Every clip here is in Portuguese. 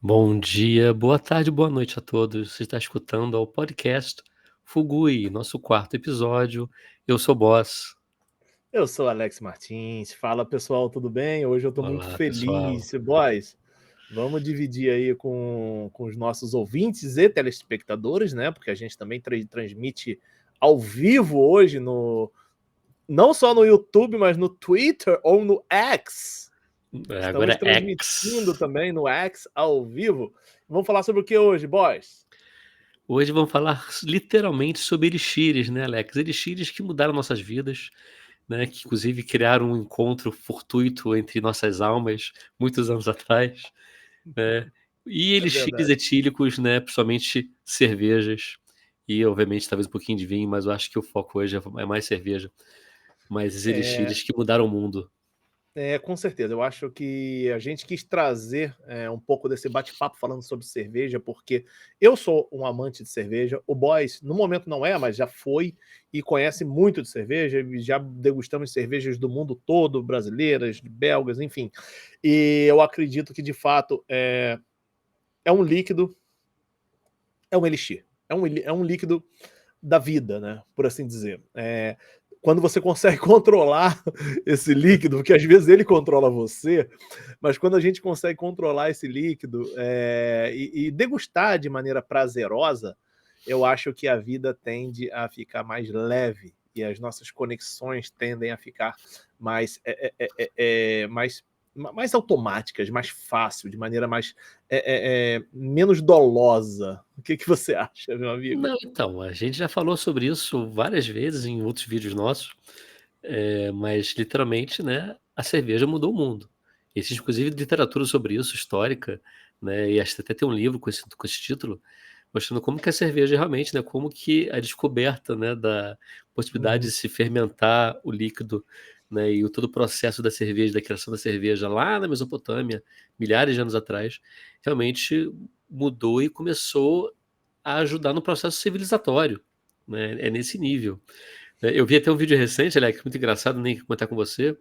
Bom dia, boa tarde, boa noite a todos. Você está escutando ao podcast Fugui, nosso quarto episódio. Eu sou o Boss. Eu sou Alex Martins. Fala pessoal, tudo bem? Hoje eu estou muito Olá, pessoal. feliz. Boys, vamos dividir aí com os nossos ouvintes e telespectadores, né? Porque a gente também transmite ao vivo hoje não só no YouTube, mas no Twitter ou no X. Estamos Agora é transmitindo X. também no X ao vivo. Vamos falar sobre o que hoje, boys? Hoje vamos falar literalmente sobre elixires, né, Alex? Elixires que mudaram nossas vidas, né? Que inclusive criaram um encontro fortuito entre nossas almas muitos anos atrás, né? E É elixires verdade. etílicos, né? Principalmente cervejas e, obviamente, talvez um pouquinho de vinho, mas eu acho que o foco hoje é mais cerveja. Mas os É, elixires que mudaram o mundo. Com certeza. Eu acho que a gente quis trazer um pouco desse bate-papo falando sobre cerveja, porque eu sou um amante de cerveja. O Boys, no momento não é, mas já foi e conhece muito de cerveja. E já degustamos cervejas do mundo todo, brasileiras, belgas, enfim. E eu acredito que, de fato, é um líquido, é um elixir. É um líquido da vida, né? Por assim dizer. Quando você consegue controlar esse líquido, porque às vezes ele controla você, mas quando a gente consegue controlar esse líquido e degustar de maneira prazerosa, eu acho que a vida tende a ficar mais leve e as nossas conexões tendem a ficar mais, mais automáticas, mais fácil, de maneira mais menos dolosa. O que você acha, meu amigo? Não, então, a gente já falou sobre isso várias vezes em outros vídeos nossos, mas literalmente, né, a cerveja mudou o mundo. Existe inclusive literatura sobre isso, histórica, né, e acho que até tem um livro com esse título, mostrando como que a cerveja realmente, né, como que a descoberta, né, da possibilidade Uhum. de se fermentar o líquido, né, e todo o processo da cerveja, da criação da cerveja lá na Mesopotâmia, milhares de anos atrás, realmente mudou e começou a ajudar no processo civilizatório, né, é nesse nível. Eu vi até um vídeo recente, Alex, muito engraçado, nem comentar com você,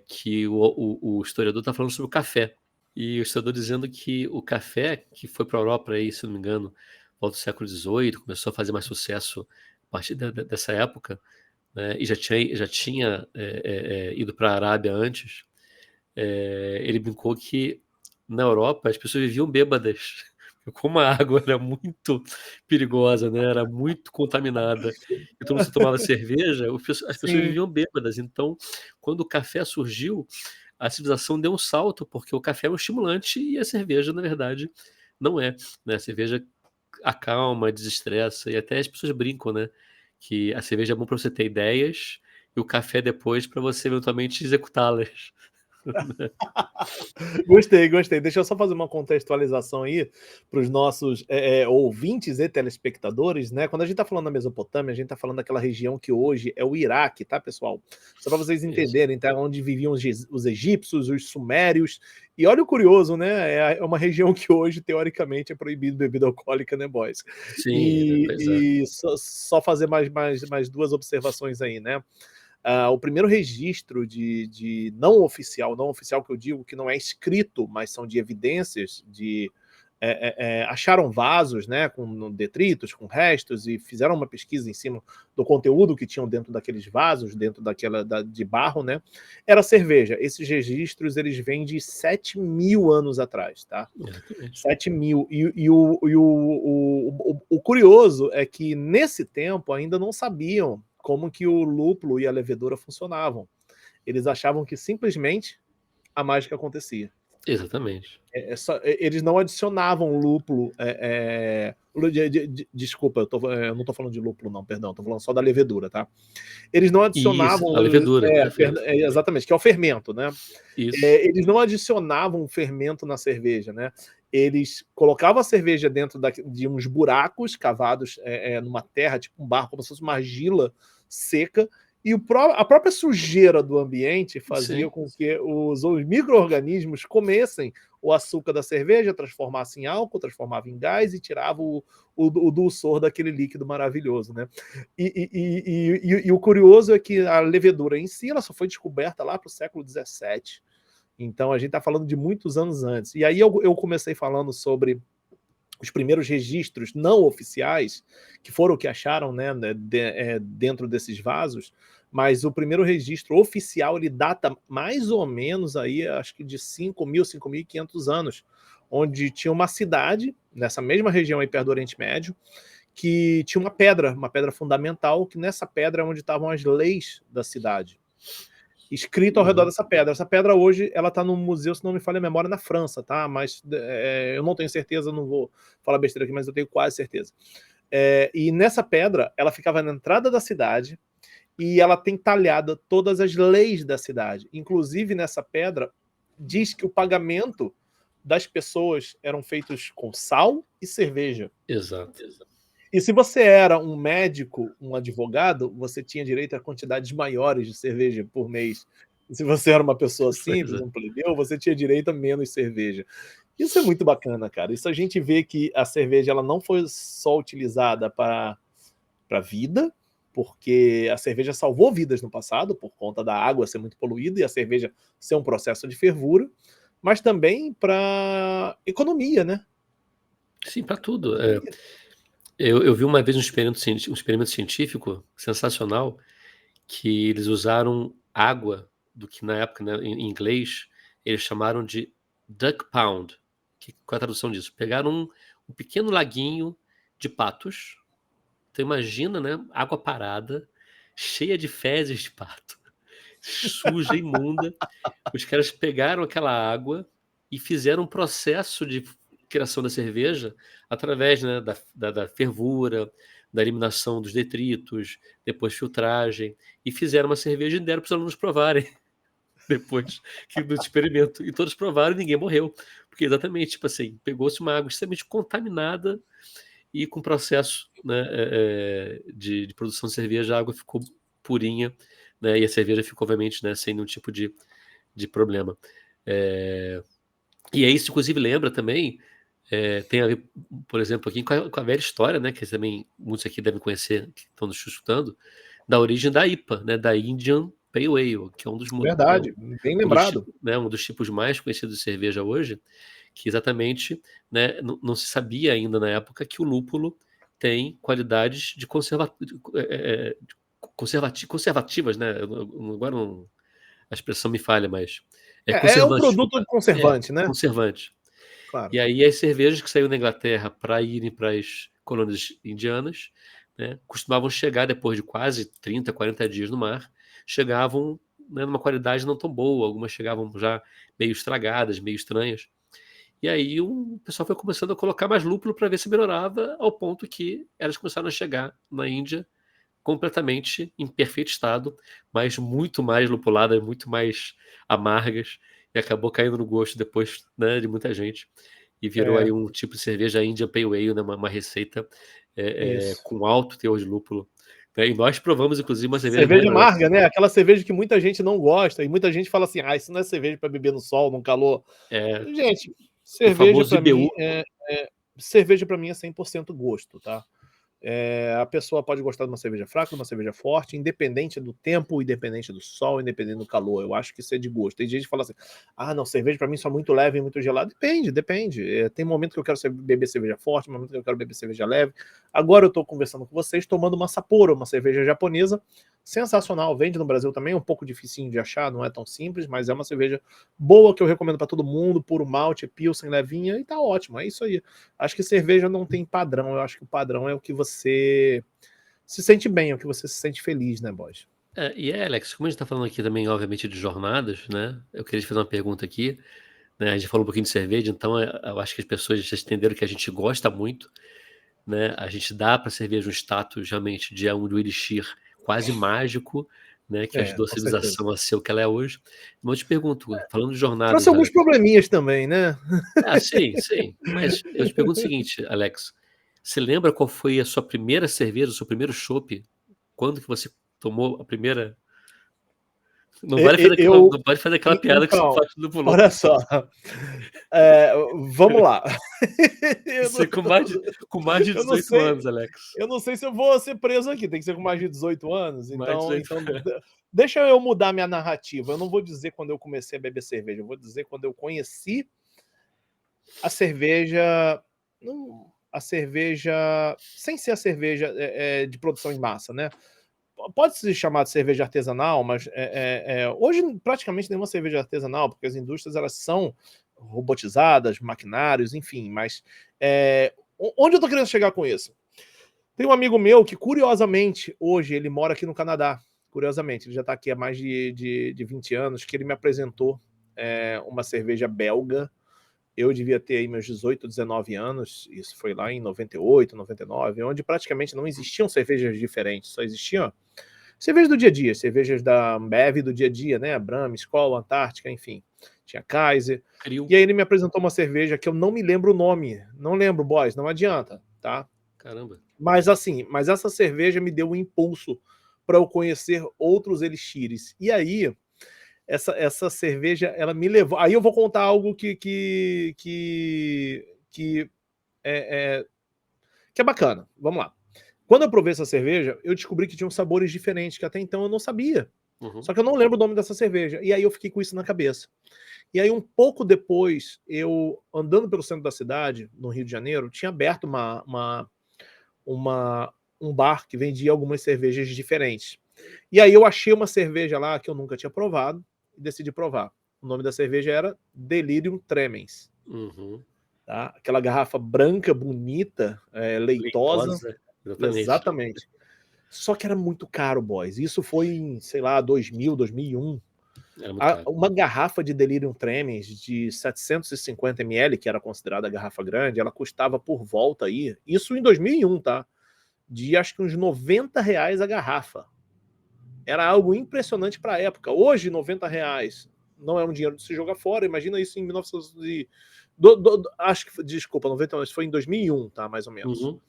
que o historiador está falando sobre o café. E o historiador dizendo que o café, que foi para a Europa, aí, se não me engano, volta do século XVIII, começou a fazer mais sucesso a partir dessa época, né, e já tinha ido para a Arábia antes. Ele brincou que na Europa as pessoas viviam bêbadas. Como a água era muito perigosa, né, era muito contaminada, então você tomava cerveja, as pessoas Sim. viviam bêbadas. Então, quando o café surgiu, a civilização deu um salto, porque o café é um estimulante e a cerveja, na verdade, não é, né. A cerveja acalma, desestressa e até as pessoas brincam, né, que a cerveja é bom para você ter ideias e o café depois para você eventualmente executá-las. Gostei, gostei. Deixa eu só fazer uma contextualização aí para os nossos ouvintes e telespectadores, né? Quando a gente está falando da Mesopotâmia, a gente está falando daquela região que hoje é o Iraque, tá, pessoal? Só para vocês Isso. entenderem, tá? Onde viviam os egípcios, os sumérios. E olha o curioso, né? É uma região que hoje, teoricamente, é proibido bebida alcoólica, né, boys? Sim, pois é. E só fazer mais duas observações aí, né? O primeiro registro de não oficial que eu digo que não é escrito, mas são de evidências acharam vasos, né, com detritos, com restos, e fizeram uma pesquisa em cima do conteúdo que tinham dentro daqueles vasos, dentro de barro, né, era cerveja. Esses registros, eles vêm de 7.000 anos atrás, tá? Exatamente. 7.000. O curioso é que, nesse tempo, ainda não sabiam como que o lúpulo e a levedura funcionavam. Eles achavam que simplesmente a mágica acontecia. Exatamente. Eles não adicionavam lúpulo. Desculpa, eu não estou falando de lúpulo, não, perdão, estou falando só da levedura, tá? Eles não Isso, adicionavam. a levedura, perfeito. Exatamente, que é o fermento, né? Isso. Eles não adicionavam fermento na cerveja, né? Eles colocavam a cerveja dentro de uns buracos cavados numa terra, tipo um barro, como se fosse uma argila seca, e a própria sujeira do ambiente fazia Sim, com que os micro-organismos comessem o açúcar da cerveja, transformasse em álcool, transformava em gás e tirava o dulçor daquele líquido maravilhoso, né? E o curioso é que a levedura em si ela só foi descoberta lá para o século XVII. Então a gente está falando de muitos anos antes. E aí eu comecei falando sobre os primeiros registros não oficiais, que foram o que acharam, né, dentro desses vasos, mas o primeiro registro oficial ele data mais ou menos aí, acho que de 5.000, 5.500 anos, onde tinha uma cidade, nessa mesma região aí perto do Oriente Médio, que tinha uma pedra fundamental, que nessa pedra é onde estavam as leis da cidade, escrito ao redor dessa pedra. Essa pedra hoje ela está no museu, se não me falha a memória, na França, tá? Mas eu não tenho certeza, não vou falar besteira aqui, mas eu tenho quase certeza. E nessa pedra, ela ficava na entrada da cidade e ela tem talhada todas as leis da cidade. Inclusive, nessa pedra, diz que o pagamento das pessoas eram feitos com sal e cerveja. Exato. E se você era um médico, um advogado, você tinha direito a quantidades maiores de cerveja por mês. E se você era uma pessoa simples, um plebeu, você tinha direito a menos cerveja. Isso é muito bacana, cara. Isso a gente vê que a cerveja ela não foi só utilizada para a vida, porque a cerveja salvou vidas no passado, por conta da água ser muito poluída e a cerveja ser um processo de fervura, mas também para economia, né? Sim, para tudo. Eu vi uma vez um experimento científico sensacional, que eles usaram água do que na época, né, em inglês, eles chamaram de duck pound. Qual é a tradução disso? Pegaram um pequeno laguinho de patos. Então imagina, né, água parada, cheia de fezes de pato, suja, imunda. Os caras pegaram aquela água e fizeram um processo de criação da cerveja através, né, da fervura, da eliminação dos detritos, depois filtragem, e fizeram uma cerveja e deram para os alunos provarem depois do experimento. E todos provaram e ninguém morreu. Porque exatamente, tipo assim, pegou-se uma água extremamente contaminada e com processo, né, de produção de cerveja, a água ficou purinha, né, e a cerveja ficou, obviamente, né, sem nenhum tipo de problema. E aí isso, inclusive, lembra também, tem a ver, por exemplo, aqui com a velha história, né, que também muitos aqui devem conhecer, que estão nos escutando, da origem da IPA, né, da Indian Pale Ale, que é Verdade, bem lembrado. um dos tipos mais conhecidos de cerveja hoje, que exatamente, né, não se sabia ainda na época que o lúpulo tem qualidades de conservativas, né? Agora a expressão me falha, mas É um conservante, produto desculpa. conservante, né? Conservante. Claro. E aí as cervejas que saíram da Inglaterra para irem para as colônias indianas, né, costumavam chegar depois de quase 30, 40 dias no mar, chegavam, né, numa qualidade não tão boa, algumas chegavam já meio estragadas, meio estranhas. E aí o pessoal foi começando a colocar mais lúpulo para ver se melhorava, ao ponto que elas começaram a chegar na Índia completamente em perfeito estado, mas muito mais lupuladas, muito mais amargas, e acabou caindo no gosto depois, né, de muita gente. E virou aí É, um tipo de cerveja Indian Pale Ale, né, uma receita isso. com alto teor de lúpulo. Né? E nós provamos, inclusive, uma cerveja Cerveja dela, Alex. amarga, né? Aquela cerveja que muita gente não gosta e muita gente fala assim: ah, isso não é cerveja para beber no sol, no calor. É, Gente, o cerveja famoso para IBU. mim cerveja para mim é 100% gosto, tá? A pessoa pode gostar de uma cerveja fraca, de uma cerveja forte, independente do tempo, independente do sol, independente do calor. Eu acho que isso é de gosto. Tem gente que fala assim: ah, não, cerveja para mim só muito leve e muito gelado. Depende. Tem momento que eu quero beber cerveja forte, momento que eu quero beber cerveja leve. Agora eu estou conversando com vocês, tomando uma Sapporo, uma cerveja japonesa, sensacional. Vende no Brasil também, é um pouco dificinho de achar, não é tão simples, mas é uma cerveja boa que eu recomendo para todo mundo, puro malte, pilsen, levinha, e tá ótimo. É isso aí. Acho que cerveja não tem padrão, eu acho que o padrão é o que você se sente bem, é o que você se sente feliz, né, Boys? Alex, como a gente está falando aqui também, obviamente, de jornadas, né? Eu queria te fazer uma pergunta aqui. Né? A gente falou um pouquinho de cerveja, então eu acho que as pessoas já entenderam que a gente gosta muito, né? A gente dá para a cerveja um status realmente de um elixir quase mágico, né? Que ajudou a Com certeza. civilização a ser o que ela é hoje. Mas eu te pergunto, falando de Trouxe jornadas, alguns Alex. probleminhas também, né? Ah, sim. Mas eu te pergunto o seguinte, Alex. Você lembra qual foi a sua primeira cerveja, o seu primeiro chopp? Quando que você tomou a primeira Não vale fazer aquela Eu não pode fazer aquela piada que só então, faz tudo por louco. olha só, eh, vamos lá. Eu não Isso é com mais de eu não 18 sei anos, Alex. eu não sei se eu vou ser preso aqui, tem que ser com mais de 18 anos, Mais de então 18 então anos. deixa eu mudar minha narrativa, eu não vou dizer quando eu comecei a beber cerveja, eu vou dizer quando eu conheci a cerveja, não, a cerveja sem ser a cerveja, de produção em massa, né. Pode se chamar de cerveja artesanal, mas hoje praticamente nenhuma cerveja é artesanal, porque as indústrias elas são robotizadas, maquinários, enfim, mas onde eu tô querendo chegar com isso? Tem um amigo meu que, curiosamente, hoje ele mora aqui no Canadá. Curiosamente, ele já está aqui há mais de 20 anos, que ele me apresentou uma cerveja belga. Eu devia ter aí meus 18, 19 anos, isso foi lá em 98, 99, onde praticamente não existiam cervejas diferentes, só existiam cervejas do dia a dia, cervejas da Ambev do dia a dia, né? Brahma, Skol, Antártica, enfim. Tinha Kaiser. Krill. E aí ele me apresentou uma cerveja que eu não me lembro o nome. Não lembro, boys, não adianta, tá? Caramba. Mas assim, mas essa cerveja me deu um impulso para eu conhecer outros elixires. E aí, essa cerveja, ela me levou. Aí eu vou contar algo que é bacana. Vamos lá. Quando eu provei essa cerveja, eu descobri que tinham sabores diferentes, que até então eu não sabia. Uhum. Só que eu não lembro o nome dessa cerveja. E aí eu fiquei com isso na cabeça. E aí, um pouco depois, eu andando pelo centro da cidade, no Rio de Janeiro, tinha aberto um bar que vendia algumas cervejas diferentes. E aí eu achei uma cerveja lá que eu nunca tinha provado e decidi provar. O nome da cerveja era Delirium Tremens. Uhum. Tá? Aquela garrafa branca, bonita, leitosa. Leitosa, exatamente. Exatamente. Só que era muito caro, boys. Isso foi em, sei lá, 2000, 2001. Era muito caro. Uma garrafa de Delirium Tremens de 750 ml, que era considerada a garrafa grande, ela custava por volta aí, isso em 2001, tá? De acho que uns R$ 90 a garrafa. Era algo impressionante para a época. Hoje, R$ 90 não é um dinheiro de se jogar fora. Imagina isso em 1900 acho que, desculpa, 90 foi em 2001, tá? Mais ou menos. Uhum.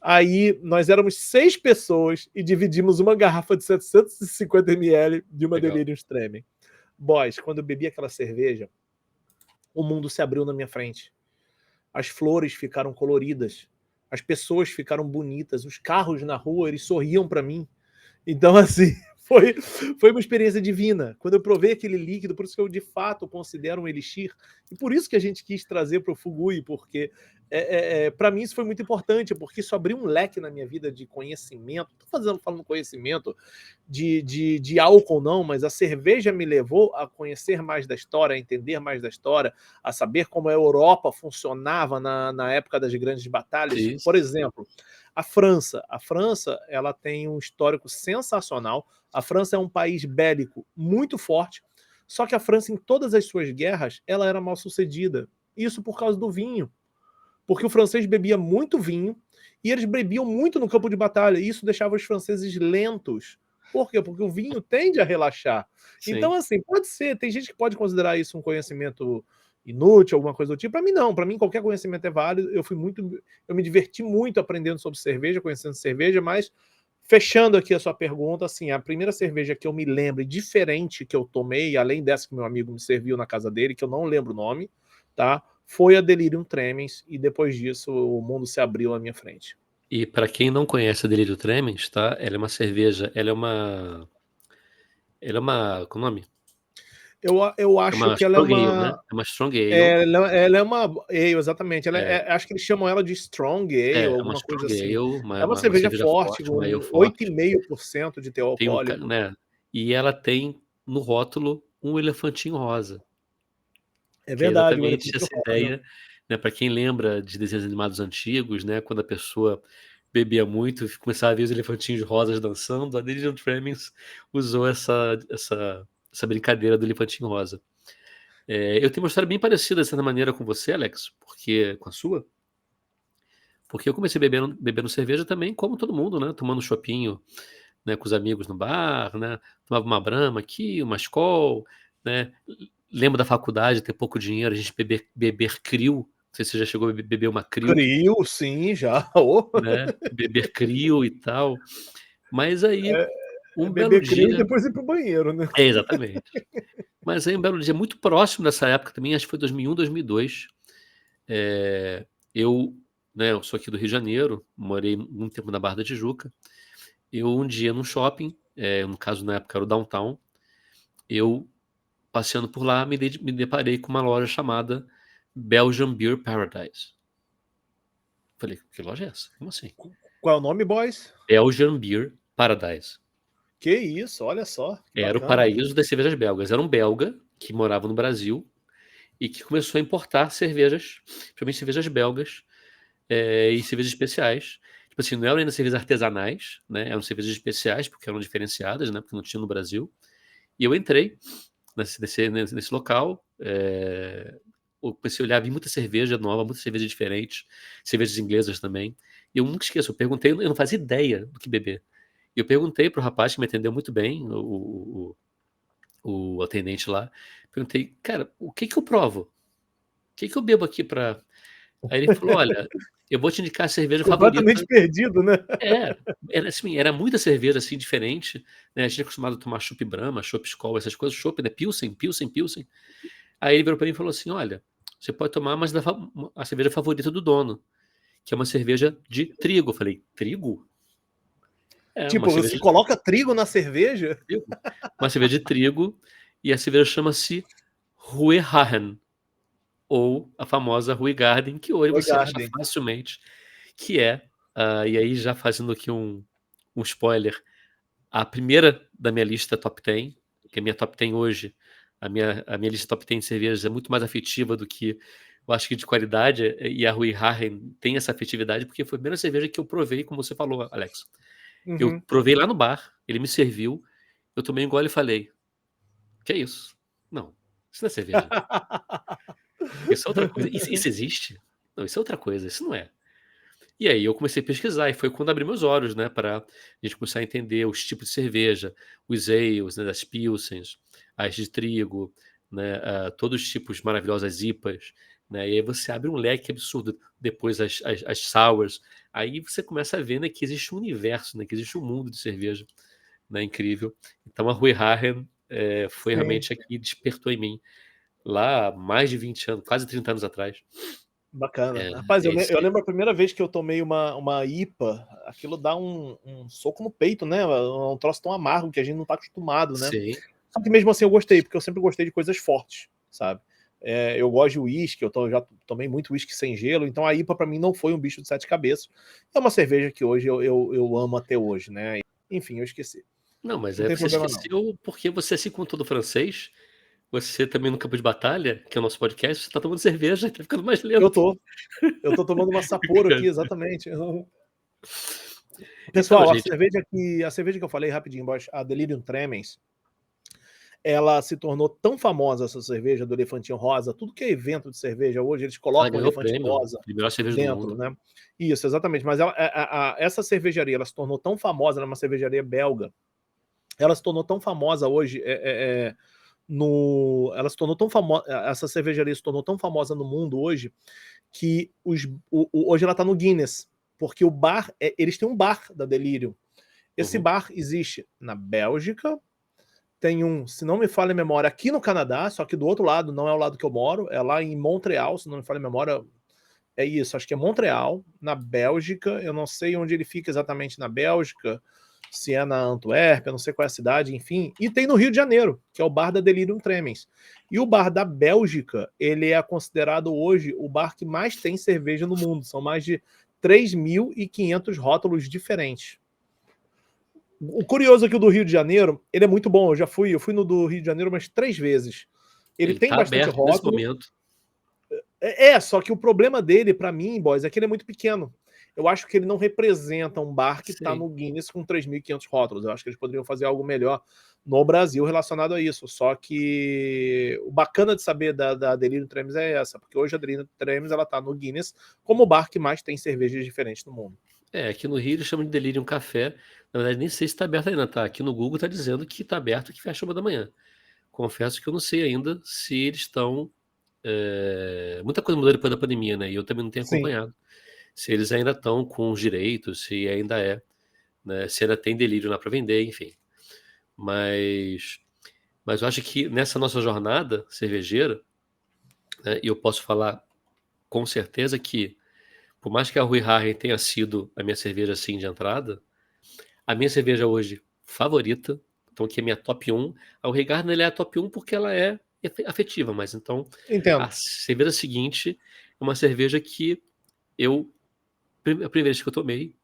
Aí nós éramos 6 pessoas e dividimos uma garrafa de 750 ml de uma Legal. Delirium Tremens. Boys, quando eu bebi aquela cerveja, o mundo se abriu na minha frente. As flores ficaram coloridas, as pessoas ficaram bonitas, os carros na rua, eles sorriam para mim. Então, assim, foi uma experiência divina. Quando eu provei aquele líquido, por isso que eu de fato considero um elixir, e por isso que a gente quis trazer para o Fugui, porque para mim isso foi muito importante, porque isso abriu um leque na minha vida de conhecimento. Estou falando conhecimento de álcool, não, mas a cerveja me levou a conhecer mais da história, a entender mais da história, a saber como a Europa funcionava na época das grandes batalhas. Isso. Por exemplo, a França, ela tem um histórico sensacional. A França é um país bélico muito forte, só que a França, em todas as suas guerras, ela era mal sucedida. Isso por causa do vinho. Porque o francês bebia muito vinho e eles bebiam muito no campo de batalha, e isso deixava os franceses lentos. Por quê? Porque o vinho tende a relaxar. Sim. Então, assim, pode ser, tem gente que pode considerar isso um conhecimento inútil, alguma coisa do tipo. Para mim, não. Para mim, qualquer conhecimento é válido. Eu me diverti muito aprendendo sobre cerveja, conhecendo cerveja, mas fechando aqui a sua pergunta, assim, a primeira cerveja que eu me lembro diferente que eu tomei, além dessa que meu amigo me serviu na casa dele, que eu não lembro o nome, tá? Foi a Delirium Tremens, e depois disso o mundo se abriu à minha frente. E para quem não conhece a Delirium Tremens, tá? Ela é uma cerveja, ela é uma, qual é o nome? Eu É acho uma que ela é Strong Ale, né? uma. É uma Strong Ale. Ela é uma ale, exatamente. Acho que eles chamam ela de Strong Ale, É uma alguma coisa Strong assim. Ale, É uma uma cerveja cerveja forte, forte, uma ale com forte. 8,5% de teor Tem alcoólico. né? E ela tem no rótulo um elefantinho rosa. É Que é verdade, o exatamente elefantinho essa rosa. ideia, né? Para quem lembra de desenhos animados antigos, né? Quando a pessoa bebia muito e começava a ver os elefantinhos rosas dançando, a Delirium Tremens usou essa brincadeira do elefantinho rosa. Eu tenho uma história bem parecida, de certa maneira, com você, Alex, porque com a sua. Porque eu comecei bebendo cerveja também, como todo mundo, né? Tomando um chopinho, né, com os amigos no bar, né? Tomava uma Brahma aqui, uma Skol, né? Lembro da faculdade, ter pouco dinheiro, a gente beber Krill. Não sei se você já chegou a beber uma Krill, Crio, sim, já. Oh. né? Beber Krill e tal. Mas aí, É. Um belo beber creme e dia... depois ir pro banheiro, né? Exatamente. Mas aí um belo dia, muito próximo dessa época também, acho que foi 2001, 2002, eu, né, eu sou aqui do Rio de Janeiro, morei muito tempo na Barra da Tijuca. Eu um dia num shopping, no caso na época era o Downtown, eu passeando por lá me deparei com uma loja chamada Belgian Beer Paradise. Falei, que loja é essa? Como assim? Qual é o nome, boys? Belgian Beer Paradise. Que isso, olha só, que Era o bacana. paraíso das cervejas belgas. Era um belga que morava no Brasil e que começou a importar cervejas, principalmente cervejas belgas, e cervejas especiais. Tipo assim, não eram ainda cervejas artesanais, né? Eram cervejas especiais, porque eram diferenciadas, né? Porque não tinha no Brasil. E eu entrei nesse local, eu comecei a olhar, vi muita cerveja nova, muita cerveja diferente, cervejas inglesas também. E eu nunca esqueço, eu perguntei, eu não fazia ideia do que beber. E eu perguntei pro rapaz que me atendeu muito bem, o atendente lá, perguntei, cara, o que que eu provo? O que que eu bebo aqui pra... Aí ele falou, olha, eu vou te indicar a cerveja Completamente favorita. perdido, né? É, era assim, era muita cerveja assim diferente, né? A gente é acostumado a tomar Chopp Brahma, Chopp Skol, essas coisas, Chopp, né? Pilsen. Aí ele virou pra mim e falou assim: olha, você pode tomar, mas a cerveja favorita do dono, que é uma cerveja de trigo. Eu falei, trigo? É, uma Tipo, cerveja você de coloca trigo na cerveja? trigo. Uma cerveja de trigo, e a cerveja chama-se Ruehahen, ou a famosa Rue Garden, que hoje Oi, você acha Garden. facilmente, que é, e aí já fazendo aqui um spoiler, a primeira da minha lista top 10, que a minha top 10 hoje, a minha lista top 10 de cervejas é muito mais afetiva do que eu acho que de qualidade, e a Rui Harren tem essa afetividade, porque foi a primeira cerveja que eu provei, como você falou, Alex. Eu Uhum. provei lá no bar, ele me serviu, eu tomei um gole e falei, que é isso? Não, isso não é cerveja. Isso é outra coisa. Isso existe? Não, isso é outra coisa, isso não é. E aí eu comecei a pesquisar, e foi quando abri meus olhos, né, para a gente começar a entender os tipos de cerveja, os ales, né, das pilsens, as de trigo, né, todos os tipos maravilhosos, as IPAs, né, e aí você abre um leque absurdo, depois as sours, aí você começa a ver, né, que existe um universo, né, que existe um mundo de cerveja, né, incrível. Então a Rui Harren foi Sim, realmente a que despertou em mim, lá há mais de 20 anos, quase 30 anos atrás. bacana. É, Rapaz, esse, eu lembro a primeira vez que eu tomei uma IPA, aquilo dá um soco no peito, né? É um troço tão amargo que a gente não tá acostumado, né? sim, Só que mesmo assim eu gostei, porque eu sempre gostei de coisas fortes, sabe? Eu gosto de uísque, já tomei muito uísque sem gelo, então a IPA pra mim não foi um bicho de sete cabeças. É uma cerveja que hoje eu amo até hoje, né? Enfim, eu esqueci. não, mas Não aí tem você problema não. esqueceu porque você, assim como todo francês, você também no campo de batalha, que é o nosso podcast, você tá tomando cerveja e tá ficando mais Eu lento. tô, eu tô tomando uma Sapporo aqui, exatamente. Então, Pessoal, gente, a cerveja que eu falei rapidinho, a Delirium Tremens, ela se tornou tão famosa, essa cerveja do Elefantinho Rosa, tudo que é evento de cerveja hoje, eles ela colocam o ganhou o Elefantinho prêmio Rosa de melhor cerveja do dentro, mundo. né? Isso, exatamente. Mas essa cervejaria, ela se tornou tão famosa, ela é uma cervejaria belga, ela se tornou tão famosa hoje, ela se tornou tão famosa, essa cervejaria se tornou tão famosa no mundo hoje, que hoje ela está no Guinness, porque o bar, eles têm um bar da Delirium. Esse Uhum. bar existe na Bélgica, tem um, se não me falha a memória, aqui no Canadá, só que do outro lado, não é o lado que eu moro, é lá em Montreal, se não me falha a memória, é isso, acho que é Montreal, na Bélgica, eu não sei onde ele fica exatamente na Bélgica, se é na Antuérpia, não sei qual é a cidade, enfim, e tem no Rio de Janeiro, que é o bar da Delirium Tremens. E o bar da Bélgica, ele é considerado hoje o bar que mais tem cerveja no mundo, são mais de 3.500 rótulos diferentes. O curioso aqui do Rio de Janeiro, ele é muito bom. Eu fui no do Rio de Janeiro umas 3 vezes. Ele Ele tem tá bastante aberto nesse rótulo. momento. Só que o problema dele, para mim, boys, é que ele é muito pequeno. Eu acho que ele não representa um bar que está Sim. no Guinness com 3.500 rótulos. Eu acho que eles poderiam fazer algo melhor no Brasil relacionado a isso. Só que o bacana de saber da Delirium Tremens é essa, porque hoje a Delirium Tremens ela está no Guinness como o bar que mais tem cervejas diferentes no mundo. Aqui no Rio eles chamam de Delirium Café. Na verdade, nem sei se está aberto ainda, tá? Aqui no Google tá dizendo que tá aberto, que fecha 1 da manhã. Confesso que eu não sei ainda se eles estão. Muita coisa mudou depois da pandemia, né? E eu também não tenho Sim. acompanhado. Se eles ainda estão com os direitos, se ainda né? Se ainda tem delírio lá para vender, enfim. Mas eu acho que nessa nossa jornada cervejeira, né, e eu posso falar com certeza que, por mais que a Rui Harren tenha sido a minha cerveja assim de entrada, a minha cerveja hoje favorita, então que é minha top 1, a Rui Harren ela é a top 1 porque ela é afetiva, mas então a Entendo. cerveja seguinte é uma cerveja que a primeira vez que eu tomei,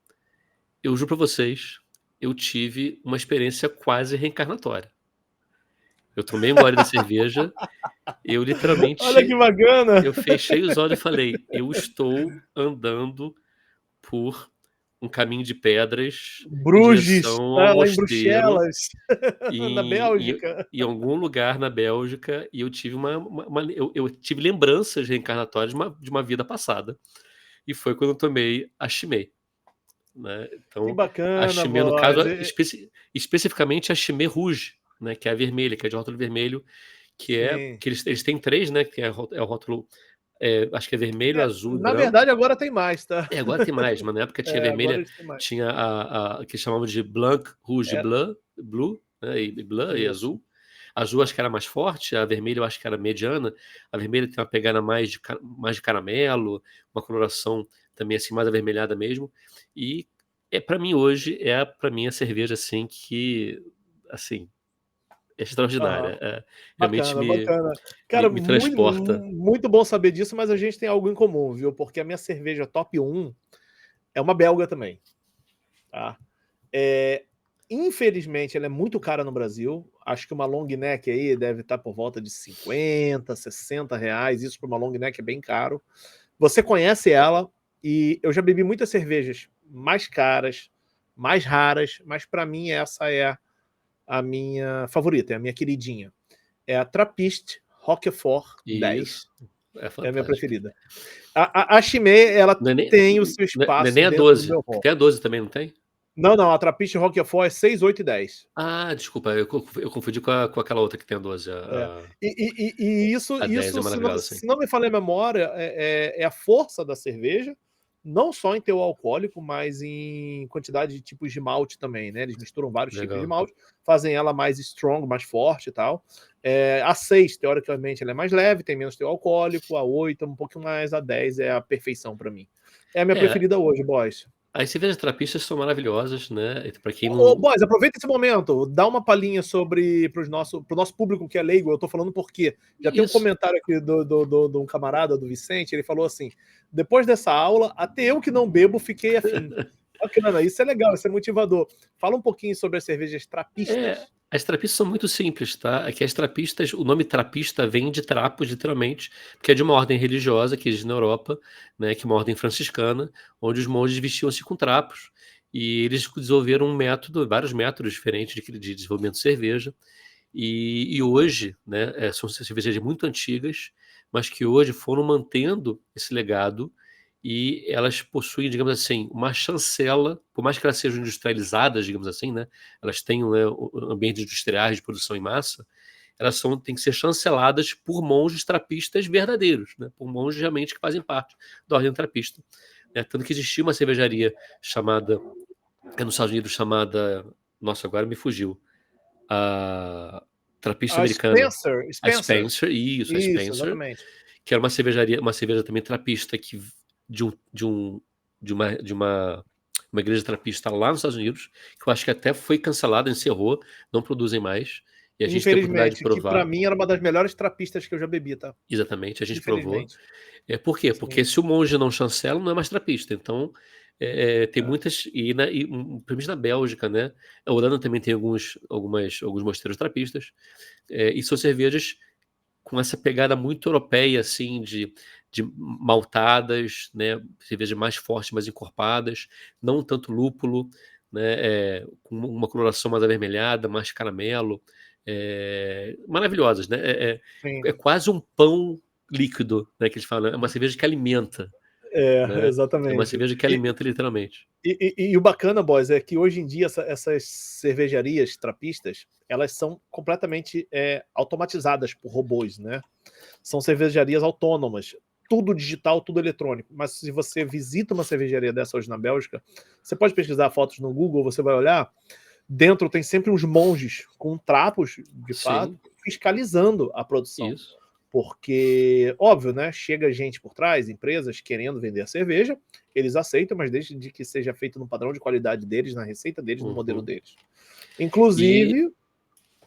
eu juro pra vocês, eu tive uma experiência quase reencarnatória. Eu tomei um gole da cerveja, eu Olha que literalmente, bacana! eu fechei os olhos e falei, eu estou andando por um caminho de pedras em Bruges, direção ao tá lá em mosteiro Bruxelas, na Bélgica. em algum lugar na Bélgica e eu tive eu tive lembranças reencarnatórias de uma vida passada. E foi quando eu tomei a Chimay, né? Que Então, a bacana, Chimay, no caso, boys. especificamente a Chimay Rouge, né? Que é a vermelha, que é de rótulo vermelho, Sim. que eles têm três, né? Que é o rótulo, acho que é vermelho, azul e Na branco. verdade, agora tem mais, tá? Agora tem mais, mas na época tinha Agora vermelha, eles têm mais. tinha a que chamavam de Blanc, Rouge, É, Blue, né? E Blanc e isso. azul. A azul acho que era mais forte, a vermelha eu acho que era mediana. A vermelha tem uma pegada mais de caramelo, uma coloração também assim mais avermelhada mesmo. E para mim hoje para mim a cerveja assim que assim é Aham. extraordinária. Realmente Bacana, bacana. Cara, me muito, transporta. muito bom saber disso, mas a gente tem algo em comum, viu? Porque a minha cerveja top 1 é uma belga também, tá? É, infelizmente, ela é muito cara no Brasil. Acho que uma long neck aí deve estar por volta de 50, 60 reais. Isso para uma long neck é bem caro. Você conhece ela e eu já bebi muitas cervejas mais caras, mais raras, mas para mim essa é a minha favorita, é a minha queridinha. É a Trappist Roquefort Isso 10. é É a minha fantástico. preferida. A Chimay, ela Não é nem, tem o seu não é espaço nem a dentro do 12, meu que hall. tem a 12 também, não tem? Não, não, a Trappist Roquefort é 6, 8 e 10. Ah, desculpa, eu confundi com aquela outra que tem a 12. É. E isso, A 10 é maravilhosa, sim. se não me falha a memória, é a força da cerveja, não só em teor alcoólico, mas em quantidade de tipos de malte também, né? Eles misturam vários tipos de Legal. malte, fazem ela mais strong, mais forte e tal. A 6, teoricamente, ela é mais leve, tem menos teor alcoólico, a 8 é um pouquinho mais, a 10 é a perfeição para mim. É a minha É, preferida hoje, boys. as cervejas trapistas são maravilhosas, né? Para quem Ô, não. boys, aproveita esse momento, dá uma palhinha sobre pro nosso público que é leigo. Eu tô falando porque já tem um Isso. comentário aqui de um camarada, do Vicente, ele falou assim: depois dessa aula, até eu que não bebo fiquei afim. Bacana, isso é legal, isso é motivador. Fala um pouquinho sobre as cervejas trapistas. As trapistas são muito simples, tá? Aqui as trapistas, o nome trapista vem de trapos, literalmente, porque é de uma ordem religiosa que existe na Europa, né? Que é uma ordem franciscana, onde os monges vestiam-se com trapos. E eles desenvolveram vários métodos diferentes de desenvolvimento de cerveja. E hoje, né, são cervejarias muito antigas, mas que hoje foram mantendo esse legado e elas possuem, digamos assim, uma chancela, por mais que elas sejam industrializadas, digamos assim, né, elas tenham, né, ambientes industriais de produção em massa, têm que ser chanceladas por monges trapistas verdadeiros, né, por monges realmente que fazem parte da ordem trapista. Né, tanto que existia uma cervejaria chamada, nos Estados Unidos, chamada, nossa, agora me fugiu, a trapista A americana, Spencer, a Spencer. Spencer, isso, a Isso, Spencer, exatamente. que era uma cervejaria, uma cerveja também trapista de, um, de, um, de uma igreja trapista lá nos Estados Unidos, que eu acho que até foi cancelada, encerrou, não produzem mais, e a gente tem a oportunidade de Infelizmente, que para provar. mim era uma das melhores trapistas que eu já bebi, tá? Exatamente, a gente provou. Infelizmente. Por quê? Porque Sim. se o monge não chancela, não é mais trapista. Então, tem É. muitas. Principalmente na Bélgica, né? A Holanda também tem alguns mosteiros trapistas. E são cervejas com essa pegada muito europeia, assim, de maltadas, né? Cervejas mais fortes, mais encorpadas, não tanto lúpulo, né? Com uma coloração mais avermelhada, mais caramelo. Maravilhosas, né? Sim. É quase um pão líquido, né? Que eles falam. É uma cerveja que alimenta, né? É uma Exatamente. cerveja que E, alimenta literalmente. e o bacana, boys, é que hoje em dia essas cervejarias trapistas, elas são completamente automatizadas por robôs, né? São cervejarias autônomas, tudo digital, tudo eletrônico. Mas se você visita uma cervejaria dessa hoje na Bélgica, você pode pesquisar fotos no Google, você vai olhar, Dentro tem sempre uns monges com trapos, de fato, Sim, fiscalizando a produção. isso. Porque, óbvio, né? Chega gente por trás, empresas querendo vender a cerveja, eles aceitam, mas desde que seja feito no padrão de qualidade deles, na receita deles, no modelo Uhum. deles. E, Inclusive.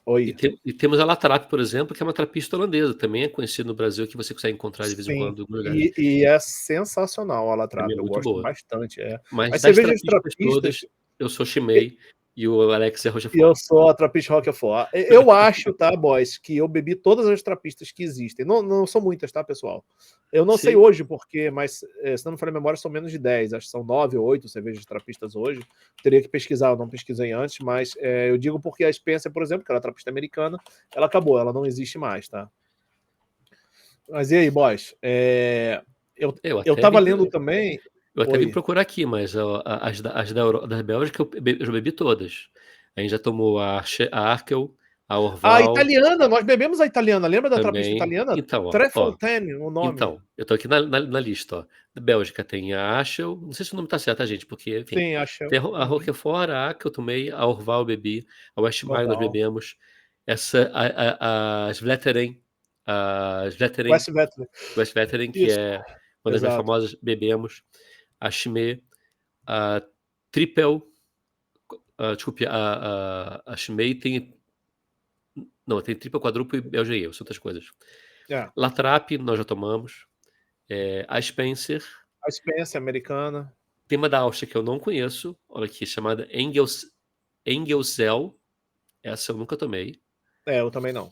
Oi. e temos a Latrap, por exemplo, que é uma trapista holandesa, também é conhecida no Brasil, que você consegue encontrar de vez em Sim. quando em alguns lugares. E é sensacional a Também Latrap, é eu muito gosto boa. bastante. Mas As das cervejas trapistas trapistas. todas, eu sou Chimay e o Alex é E eu Rochefort. sou a Trappist Roquefort. Eu acho, tá, boys, que eu bebi todas as trapistas que existem. Não, não são muitas, tá, pessoal? Eu não sei Sim. hoje porque, mas se não me falha a memória, são menos de 10. Acho que são 9 ou 8 cervejas trapistas hoje. Teria que pesquisar, eu não pesquisei antes, mas eu digo porque a Spencer, por exemplo, que era a trapista americana, ela acabou, ela não existe mais, tá? Mas e aí, boys? Eu Eu até tava vim, lendo também. eu até vim Oi. procurar aqui, mas da Bélgica eu já bebi todas. A gente já tomou a Arkel, a A Orval italiana, nós bebemos a italiana, lembra da trapista também. italiana? Então, ó, Trefontaine, o nome. eu tô aqui na lista, ó. Da Bélgica tem a Ashel, não sei se o nome tá certo, tá, gente? Porque, enfim, Sim, acho. tem a Roquefort, a Arkel eu tomei, a Orval eu bebi, a Westmalle nós Oval. bebemos, essa, as Vletteren, West Veteran. West Veteran, que Isso, é uma das mais exato. famosas, bebemos, a Chimay, a Triple, desculpe, a Chimay tem, não, tem Triple, Quadruple e Belgian são outras coisas. É. Latrap, nós já tomamos, a Spencer, A Spencer americana. tem uma da Áustria que eu não conheço, olha aqui, chamada Engelsel, essa eu nunca tomei. Eu também não.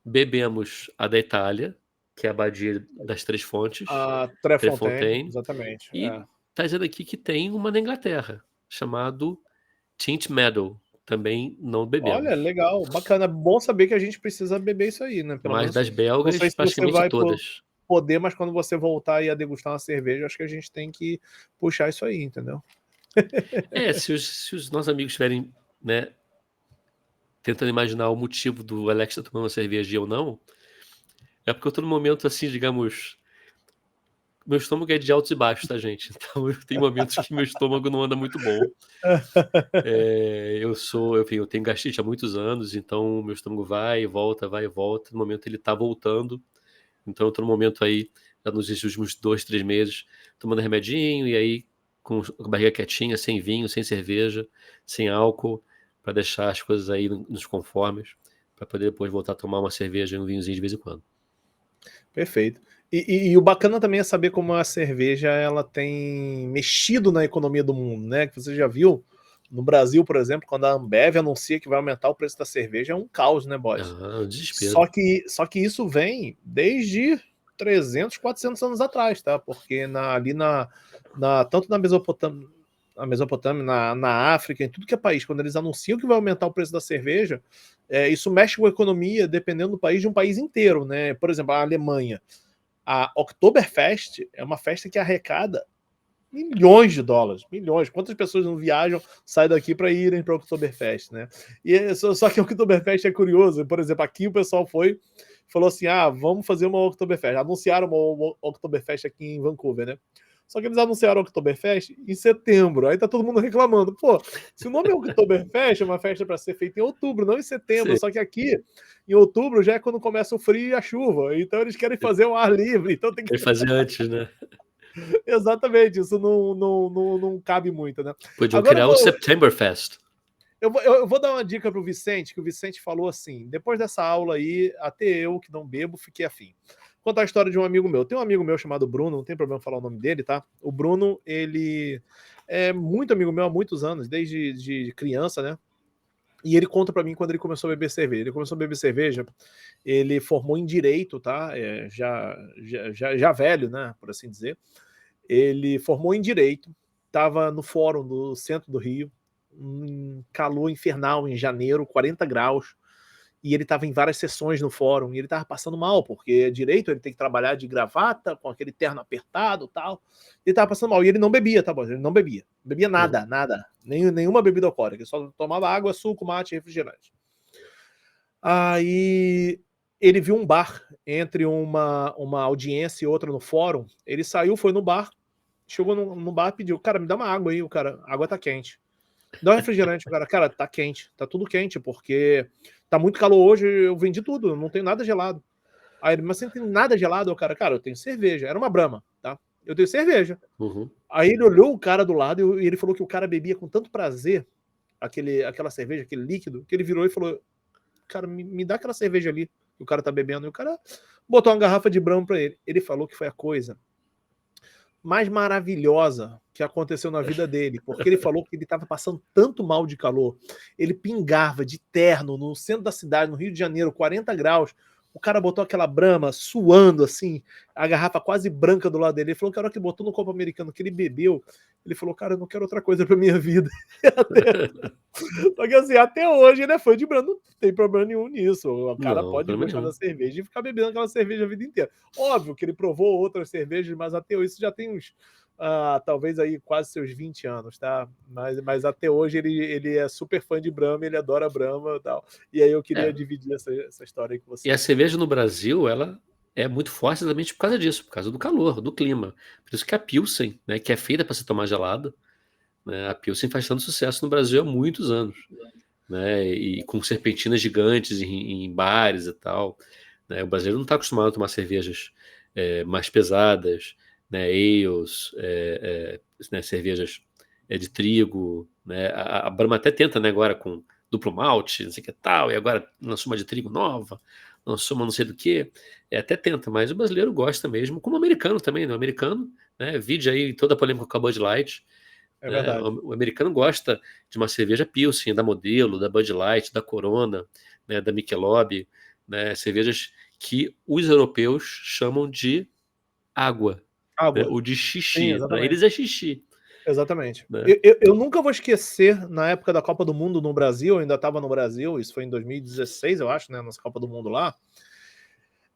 Bebemos a da Itália, que é a Abadia das Três Fontes, A Trefontaine, Trefontaine, exatamente. e tá dizendo aqui que tem uma na Inglaterra, chamado Tint Meadow, também não Olha, bebemos. legal, bacana. Bom saber que a gente precisa beber isso aí, né? Pelo Mas menos, das não sei belgas, se você praticamente vai todas. poder, mas quando você voltar e a degustar uma cerveja, acho que a gente tem que puxar isso aí, entendeu? Se os nossos amigos estiverem, né, tentando imaginar o motivo do Alex estar tomando uma cerveja e eu não, é porque eu tô num momento assim, digamos. Meu estômago é de altos e baixos, tá, gente? Então eu tenho momentos que meu estômago não anda muito bom. Enfim, eu tenho gastrite há muitos anos, então meu estômago vai e volta, vai e volta. No momento ele tá voltando. Então eu tô no momento aí, já nos últimos 2, 3 meses, tomando remedinho e aí com a barriga quietinha, sem vinho, sem cerveja, sem álcool, para deixar as coisas aí nos conformes, para poder depois voltar a tomar uma cerveja e um vinhozinho de vez em quando. Perfeito. E o bacana também é saber como a cerveja ela tem mexido na economia do mundo, né? Que você já viu no Brasil, por exemplo, quando a Ambev anuncia que vai aumentar o preço da cerveja, é um caos, né, boys? Ah, o Só desespero. que isso vem desde 300, 400 anos atrás, tá? Porque tanto na Mesopotâmia, na África, em tudo que é país, quando eles anunciam que vai aumentar o preço da cerveja, isso mexe com a economia, dependendo do país, de um país inteiro, né? Por exemplo, a Alemanha. A Oktoberfest é uma festa que arrecada milhões de dólares, milhões. Quantas pessoas não viajam, saem daqui para irem para o Oktoberfest, né? Só que o Oktoberfest é curioso. Por exemplo, aqui o pessoal falou assim: vamos fazer uma Oktoberfest. Anunciaram uma Oktoberfest aqui em Vancouver, né? Só que eles anunciaram o Oktoberfest em setembro. Aí tá todo mundo reclamando. Pô, se o nome é Oktoberfest, é uma festa para ser feita em outubro, não em setembro. Sim. Só que aqui, em outubro, já é quando começa o frio e a chuva. Então eles querem fazer o ar livre. Então tem que. Ele fazia antes, né? Exatamente, isso não cabe muito, né? Podiam Agora criar o Septemberfest. eu vou dar uma dica pro Vicente, que o Vicente falou assim: depois dessa aula aí, até eu que não bebo, fiquei afim. Contar a história de um amigo meu. Tem um amigo meu chamado Bruno, não tem problema falar o nome dele, tá? O Bruno, ele é muito amigo meu há muitos anos, desde de criança, né? E ele conta para mim quando ele começou a beber cerveja. Ele começou a beber cerveja, ele formou em direito, tá? Já velho, né? Por assim dizer. Ele formou em direito, estava no fórum do centro do Rio, um calor infernal em janeiro, 40 graus, e ele estava em várias sessões no fórum, e ele estava passando mal, porque direito ele tem que trabalhar de gravata, com aquele terno apertado e tal. Ele estava passando mal, e ele não bebia, tá bom? Ele não bebia. Bebia nada, Uhum. nada. Nenhuma bebida alcoólica, ele só tomava água, suco, mate e refrigerante. Aí ele viu um bar entre uma audiência e outra no fórum. Ele saiu, foi no bar, chegou no bar e pediu: cara, me dá uma água aí. O cara: a água tá quente. Dá um refrigerante, cara, tá quente, tá tudo quente, porque tá muito calor hoje, eu vendi tudo, não tenho nada gelado. Aí ele, mas você não tem nada gelado? Cara, eu tenho cerveja. Era uma Brahma, tá? Eu tenho cerveja. Uhum. Aí ele olhou o cara do lado e ele falou que o cara bebia com tanto prazer aquela cerveja, aquele líquido, que ele virou e falou: cara, me dá aquela cerveja ali que o cara tá bebendo. E o cara botou uma garrafa de Brahma pra ele. Ele falou que foi a coisa mais maravilhosa que aconteceu na vida dele, porque ele falou que ele estava passando tanto mal de calor, ele pingava de terno no centro da cidade, no Rio de Janeiro, 40 graus, o cara botou aquela Brahma suando assim, a garrafa quase branca do lado dele, ele falou que a hora que botou no copo americano que ele bebeu, ele falou, cara, eu não quero outra coisa pra minha vida. Só que assim, até hoje ele é fã de Brahma, não tem problema nenhum nisso, o cara Não, pode problema gostar da nenhum. cerveja e ficar bebendo aquela cerveja a vida inteira. Óbvio que ele provou outras cervejas, mas até isso já tem uns, talvez aí quase seus 20 anos, tá? Mas até hoje ele é super fã de Brahma, ele adora Brahma e tal. E aí eu queria É, dividir essa história aí com e a você. cerveja no Brasil, ela é muito forte exatamente por causa disso, por causa do calor, do clima. Por isso que a Pilsen, né, que é feita para se tomar gelada, né, a Pilsen faz tanto sucesso no Brasil há muitos anos, né, e com serpentinas gigantes em bares e tal, né, o brasileiro não está acostumado a tomar cervejas mais pesadas, né, ales, né, cervejas de trigo, né, a Brahma até tenta, né, agora com duplo malte, não sei o que tal, e agora lançou uma de trigo nova, lançou uma não sei do que, até tenta, mas o brasileiro gosta mesmo, como o americano também, né, o americano, né, vide aí toda a polêmica com a Bud Light, É né, verdade. o americano gosta de uma cerveja Pilsen, da Modelo, da Bud Light, da Corona, né, da Michelob, né, cervejas que os europeus chamam de água, né, Água. ou de Sim, xixi. Para eles exatamente. é xixi. Exatamente. Né? Eu nunca vou esquecer, na época da Copa do Mundo no Brasil, eu ainda estava no Brasil, isso foi em 2016, eu acho, né, nossa Copa do Mundo lá.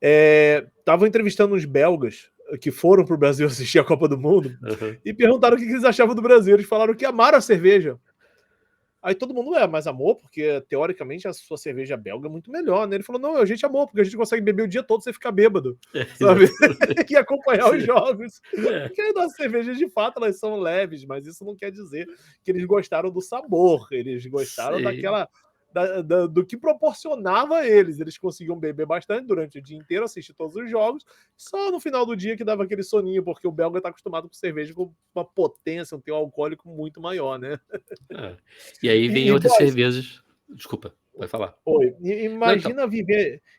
Estavam entrevistando uns belgas que foram para o Brasil assistir a Copa do Mundo Uhum. e perguntaram o que eles achavam do Brasil. Eles falaram que amaram a cerveja. Aí todo mundo, mas amor, porque teoricamente a sua cerveja belga é muito melhor, né? Ele falou, não, a gente amou, porque a gente consegue beber o dia todo sem ficar bêbado, sabe? Exatamente. E acompanhar os jogos. É, Porque as nossas cervejas, de fato, elas são leves, mas isso não quer dizer que eles gostaram do sabor, eles gostaram sei. do que proporcionava a eles. Eles conseguiam beber bastante durante o dia inteiro, assistir todos os jogos, só no final do dia que dava aquele soninho, porque o belga está acostumado com cerveja com uma potência, um teor alcoólico muito maior, né? É. E aí vem E outras boys, cervejas. Desculpa, vai falar. oi, Não, então.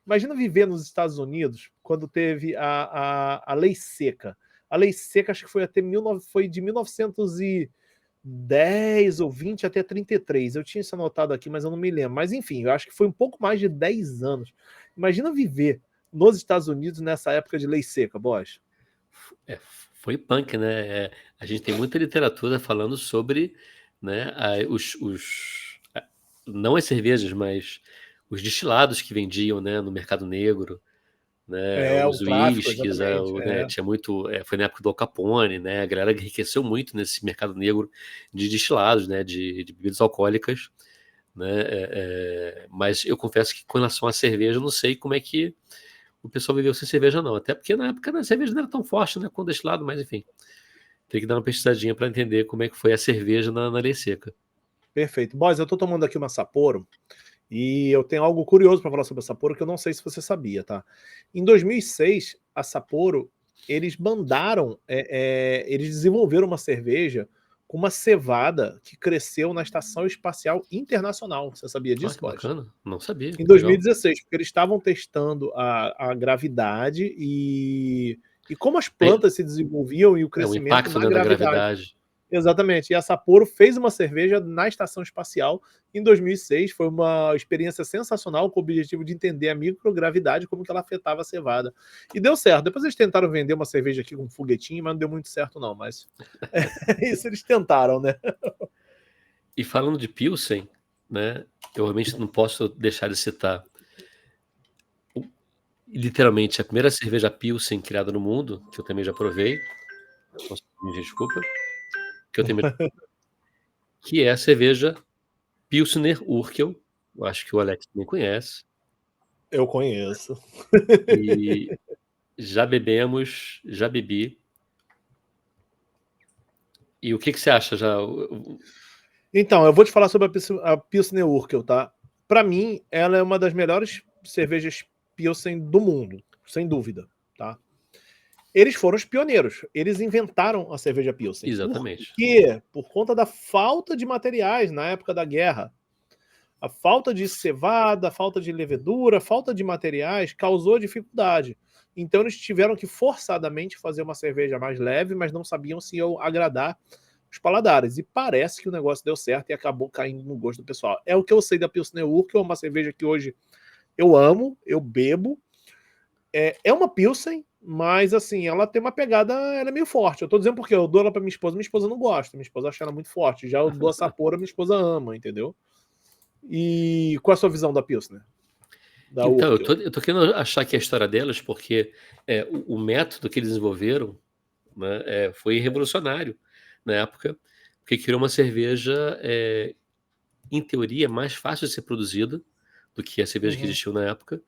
imagina viver nos Estados Unidos quando teve a lei seca. A lei seca acho que foi até foi de 1910 ou 20 até 33. Eu tinha isso anotado aqui, mas eu não me lembro. Mas enfim, eu acho que foi um pouco mais de 10 anos. Imagina viver nos Estados Unidos nessa época de lei seca, boss. É, foi punk, né? A gente tem muita literatura falando sobre, né, não as cervejas, mas os destilados que vendiam, né, no mercado negro, né, É, o os tráfico, uísques, exatamente. né, tinha muito, foi na época do Al Capone, né, a galera enriqueceu muito nesse mercado negro de destilados, né, de bebidas alcoólicas, né, mas eu confesso que com relação à cerveja, eu não sei como é que o pessoal viveu sem cerveja não, até porque na época a cerveja não era tão forte, né, com destilado, mas enfim, tem que dar uma pesquisadinha para entender como é que foi a cerveja na lei seca. Perfeito. Boys, eu tô tomando aqui uma Sapporo. E eu tenho algo curioso para falar sobre a Sapporo que eu não sei se você sabia, tá? Em 2006, a Sapporo, eles mandaram, eles desenvolveram uma cerveja com uma cevada que cresceu na Estação Espacial Internacional. Você sabia Olha disso, que boys? bacana, não sabia, Em que legal. 2016, porque eles estavam testando a gravidade e como as Aí, plantas se desenvolviam e o o crescimento impacto, na né, da gravidade. gravidade. Exatamente. E a Sapporo fez uma cerveja na Estação Espacial em 2006. Foi uma experiência sensacional com o objetivo de entender a microgravidade, como que ela afetava a cevada. E deu certo. Depois eles tentaram vender uma cerveja aqui com um foguetinho, mas não deu muito certo não. Mas isso eles tentaram, né? E falando de Pilsen, né, eu realmente não posso deixar de citar literalmente a primeira cerveja Pilsen criada no mundo, que eu também já provei, nossa, me desculpa, que eu também, que é a cerveja Pilsner Urquell, eu acho que o Alex também conhece, Eu conheço. e já bebemos, já bebi. E o que que você acha já? Então, eu vou te falar sobre a Pilsner Urquell, tá? Para mim, ela é uma das melhores cervejas Pilsen do mundo, sem dúvida, tá? Eles foram os pioneiros, eles inventaram a cerveja Pilsen. Por Exatamente. quê? Por conta da falta de materiais na época da guerra. A falta de cevada, a falta de levedura, a falta de materiais causou dificuldade. Então eles tiveram que forçadamente fazer uma cerveja mais leve, mas não sabiam se ia agradar os paladares. E parece que o negócio deu certo e acabou caindo no gosto do pessoal. É o que eu sei da Pilsner Urquell, é uma cerveja que hoje eu amo, eu bebo. É uma Pilsen, mas assim, ela tem uma pegada, ela é meio forte. Eu tô dizendo porque eu dou ela pra minha esposa não gosta, minha esposa acha ela muito forte. Já eu dou a Sapporo, minha esposa ama, entendeu? E qual a sua visão da Pilsner? Da Então, Urquell? eu tô querendo achar aqui a história delas, porque o método que eles desenvolveram, né, foi revolucionário na época, porque criou uma cerveja, em teoria, mais fácil de ser produzida do que a cerveja que Uhum. existiu na época,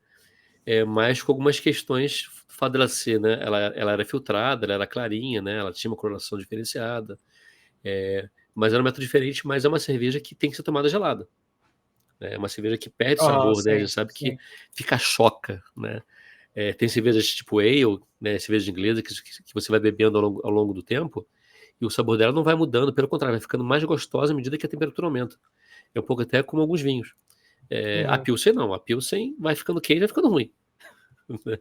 mas com algumas questões, o fato dela ser, né, ela era filtrada, ela era clarinha, né, ela tinha uma coloração diferenciada, mas era um método diferente, mas é uma cerveja que tem que ser tomada gelada. É uma cerveja que perde Aham, sabor, né? A sim, gente sabe que sim. fica choca, né? Tem cervejas tipo ale, né? Cerveja inglesa que você vai bebendo ao longo do tempo e o sabor dela não vai mudando, pelo contrário, vai ficando mais gostosa à medida que a temperatura aumenta. É um pouco até como alguns vinhos. A Uhum. Pilsen não, a Pilsen vai ficando quente, vai ficando ruim. Né?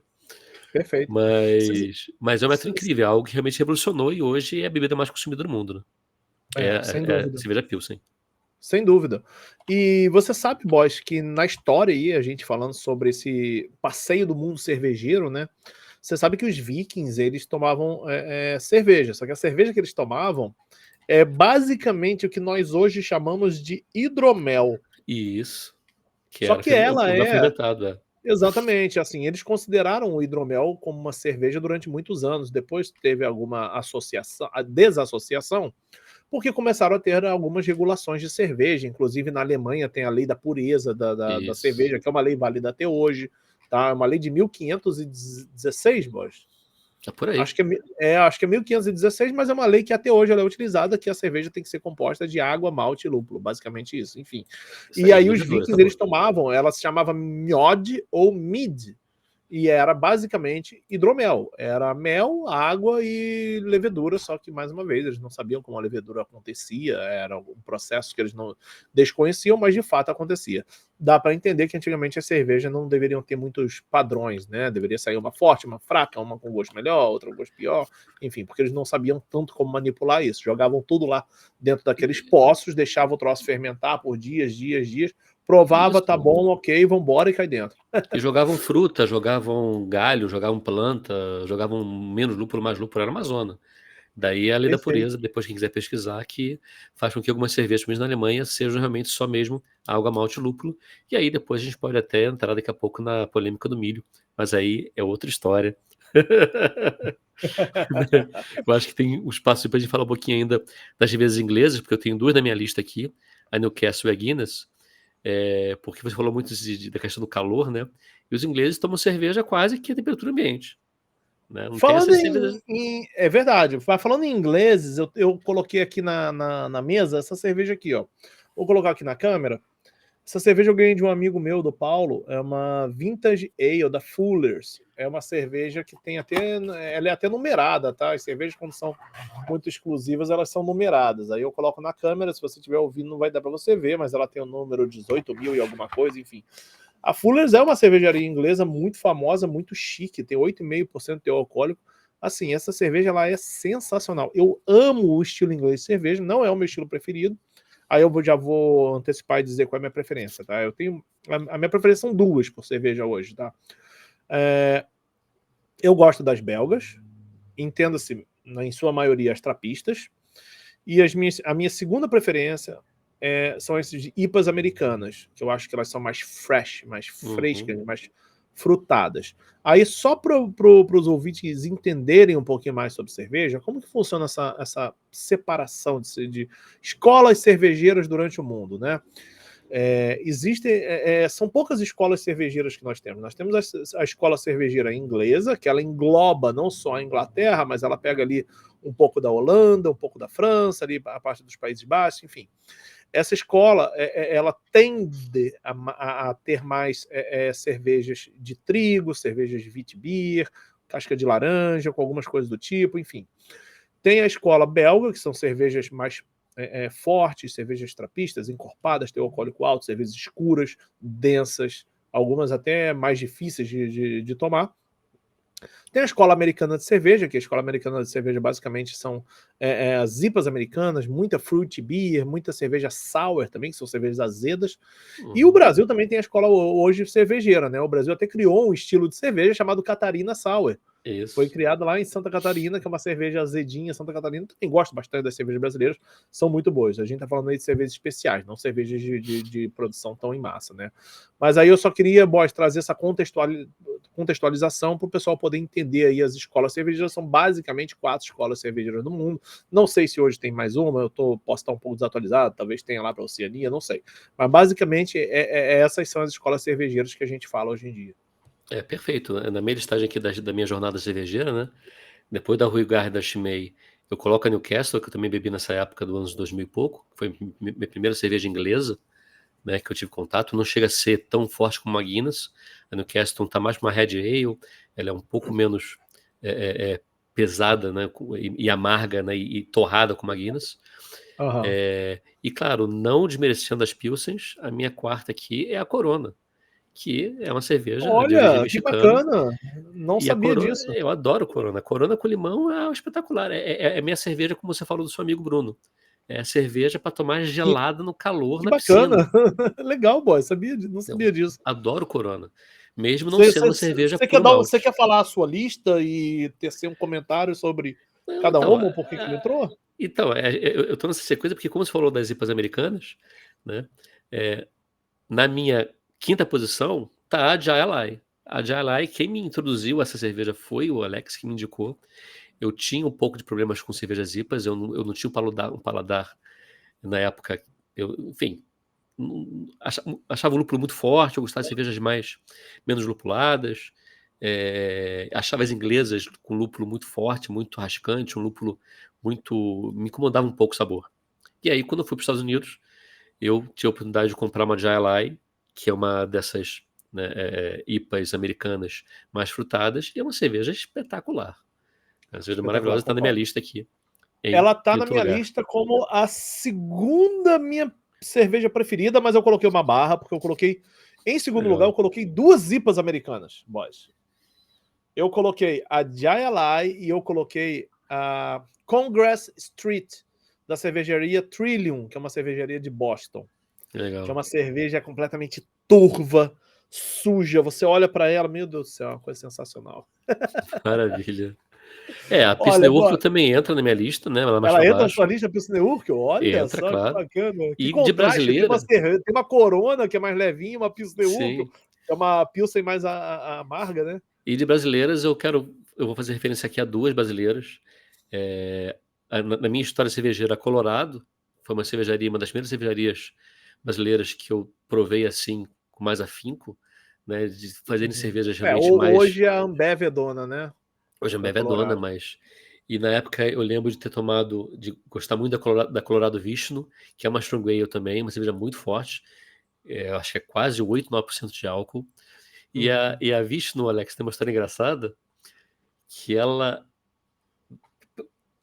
Perfeito. Cês- Mas é um método cês- incrível, é algo que realmente revolucionou e hoje é a bebida mais consumida do mundo, né? Sem É a dúvida. cerveja Pilsen. Sem dúvida. E você sabe, Boss, que na história aí, a gente falando sobre esse passeio do mundo cervejeiro, né? Você sabe que os vikings, eles tomavam cerveja, só que a cerveja que eles tomavam é basicamente o que nós hoje chamamos de hidromel. E isso, que Só era que ela o mel é fermentado, exatamente assim, eles consideraram o hidromel como uma cerveja durante muitos anos. Depois teve alguma associação, a desassociação, porque começaram a ter algumas regulações de cerveja, inclusive na Alemanha tem a lei da pureza da Isso. cerveja, que é uma lei válida até hoje, tá? É uma lei de 1516, Bosch. Tá por aí. Acho que é 1516, mas é uma lei que até hoje ela é utilizada, que a cerveja tem que ser composta de água, malte e lúpulo, basicamente isso, enfim. Isso E aí, aí os levedura, vikings, eles acabou. tomavam, ela se chamava miod ou mid, e era basicamente hidromel. Era mel, água e levedura, só que, mais uma vez, eles não sabiam como a levedura acontecia, era um processo que eles não desconheciam, mas de fato acontecia. Dá para entender que antigamente as cervejas não deveriam ter muitos padrões, né? Deveria sair uma forte, uma fraca, uma com gosto melhor, outra com gosto pior, enfim, porque eles não sabiam tanto como manipular isso. Jogavam tudo lá dentro daqueles poços, deixavam o troço fermentar por dias, dias, dias, provava, tá Isso. bom, ok, vambora e cai dentro. E jogavam fruta, jogavam galho, jogavam planta, jogavam menos lúpulo, mais lúpulo, era uma zona. Daí a lei da Perfeito. pureza, depois quem quiser pesquisar, que faz com que algumas cervejas, mesmo na Alemanha, sejam realmente só mesmo água, malte e lúpulo. E aí depois a gente pode até entrar daqui a pouco na polêmica do milho, mas aí é outra história. Eu acho que tem um espaço para a gente falar um pouquinho ainda das cervejas inglesas, porque eu tenho duas na minha lista aqui, a Newcastle e a Guinness. Porque você falou muito da questão do calor, né? E os ingleses tomam cerveja quase que a temperatura ambiente, né? Não tem Falando essas cervejas. é verdade, falando em ingleses, eu coloquei aqui na mesa essa cerveja aqui, ó. Vou colocar aqui na câmera. Essa cerveja eu ganhei de um amigo meu, do Paulo, é uma Vintage Ale da Fuller's. É uma cerveja que tem até, ela é até numerada, tá? As cervejas, quando são muito exclusivas, elas são numeradas. Aí eu coloco na câmera, se você estiver ouvindo, não vai dar para você ver, mas ela tem o número 18.000 e alguma coisa, enfim. A Fuller's é uma cervejaria inglesa muito famosa, muito chique, tem 8,5% de teor alcoólico. Assim, essa cerveja ela é sensacional. Eu amo o estilo inglês de cerveja, não é o meu estilo preferido. Aí eu já vou antecipar e dizer qual é a minha preferência, tá? Eu tenho a minha preferência são duas por cerveja hoje, tá? Eu gosto das belgas, entenda-se em sua maioria as trapistas, e a minha segunda preferência são esses IPAs americanas, que eu acho que elas são mais fresh, mais Uhum. frescas, mais frutadas. Aí, só para os ouvintes entenderem um pouquinho mais sobre cerveja, como que funciona essa separação de escolas cervejeiras durante o mundo, né? São poucas escolas cervejeiras que nós temos. Nós temos a escola cervejeira inglesa, que ela engloba não só a Inglaterra, mas ela pega ali um pouco da Holanda, um pouco da França, ali a parte dos Países Baixos, enfim. essa escola ela tende a ter mais cervejas de trigo, cervejas de wheat casca de laranja, com algumas coisas do tipo, enfim. Tem a escola belga, que são cervejas mais fortes, cervejas trapistas, encorpadas, teor alcoólico alto, cervejas escuras, densas, algumas até mais difíceis de tomar. Tem a escola americana de cerveja, que a escola americana de cerveja basicamente são as IPAs americanas, muita fruit beer, muita cerveja sour também, que são cervejas azedas. E o Brasil também tem a escola hoje cervejeira, né? O Brasil até criou um estilo de cerveja chamado Catarina Sour. Isso. Foi criado lá em Santa Catarina, que é uma cerveja azedinha. Santa Catarina também gosto bastante das cervejas brasileiras, são muito boas. A gente tá falando aí de cervejas especiais, não cervejas de produção tão em massa, né? Mas aí eu só queria, Boss, trazer essa contextualização para o pessoal poder entender aí as escolas cervejeiras. São basicamente 4 escolas cervejeiras no mundo. Não sei se hoje tem mais uma, posso estar um pouco desatualizado, talvez tenha lá para a Oceania, não sei. Mas basicamente essas são as escolas cervejeiras que a gente fala hoje em dia. Perfeito. Na minha listagem aqui da minha jornada cervejeira, né? Depois da Rui Gar e da Chimay, eu coloco a Newcastle, que eu também bebi nessa época do anos 2000 e pouco. Foi minha primeira cerveja inglesa, né, que eu tive contato. Não chega a ser tão forte como a Guinness. A Newcastle está mais para uma Red Ale. Ela é um pouco menos pesada, né, e amarga, né, e torrada como a Guinness. Uhum. E claro, não desmerecendo as Pilsens, a minha quarta aqui é a Corona, que é uma cerveja de origem Olha, que mexicana. bacana! Não E a sabia Corona, disso. eu adoro Corona. Corona com limão é espetacular. É minha cerveja, como você falou do seu amigo Bruno. É cerveja para tomar gelada no calor Que na piscina. bacana! Legal, boy, não sabia disso. Adoro Corona. Mesmo não sendo uma cerveja Você puro malte. quer falar a sua lista e tecer um comentário sobre Não, cada então, uma, ou por que ele entrou? então eu tô nessa sequência porque, como você falou das IPAs americanas, né? Na minha quinta posição tá a Jai. A Jai, quem me introduziu a essa cerveja foi o Alex, que me indicou. Eu tinha um pouco de problemas com cervejas IPAs, eu não tinha um paladar na época. Enfim, achava o lúpulo muito forte, eu gostava de cervejas menos lupuladas. Achava as inglesas com lúpulo muito forte, muito rascante, um lúpulo muito. Me incomodava um pouco o sabor. E aí, quando eu fui para os Estados Unidos, eu tive a oportunidade de comprar uma Jai, que é uma dessas, né, IPAs americanas mais frutadas, e é uma cerveja espetacular. É uma cerveja Espetacular, maravilhosa, está na minha concordo. lista aqui. Ela tá na Quinto minha lugar. lista como a segunda minha cerveja preferida, mas eu coloquei uma barra, porque eu coloquei, em segundo lugar, eu coloquei 2 IPAs americanas, boys. Eu coloquei a Jai Alai e eu coloquei a Congress Street, da cervejaria Trillium, que é uma cervejaria de Boston. Legal. Que é uma cerveja completamente turva, suja. Você olha para ela, meu Deus do céu, é uma coisa sensacional. Maravilha. A Olha, Pilsner Urquell também entra na minha lista, né? Ela é mais ela para entra na baixo. sua lista Pilsner Urquell? Olha Entra, só que claro. bacana. Que E de contraste. Tem brasileira, tem uma Corona, que é mais levinha, uma Pilsner Urquell, sim. que é uma Pilsen mais amarga, né? E de brasileiras eu vou fazer referência aqui a 2 brasileiras. Na minha história cervejeira, a Colorado foi uma das primeiras cervejarias brasileiras que eu provei assim com mais afinco, né? De fazerem cervejas realmente mais. Hoje a Ambev é dona, né? Hoje a Da Ambev é dona, Colorado. mas. E na época eu lembro de gostar muito da Colorado Vishnu, que é uma Strong Ale também, uma cerveja muito forte. Eu acho que é quase 8, 9% de álcool. E a Vishnu, Alex, tem uma história engraçada que ela,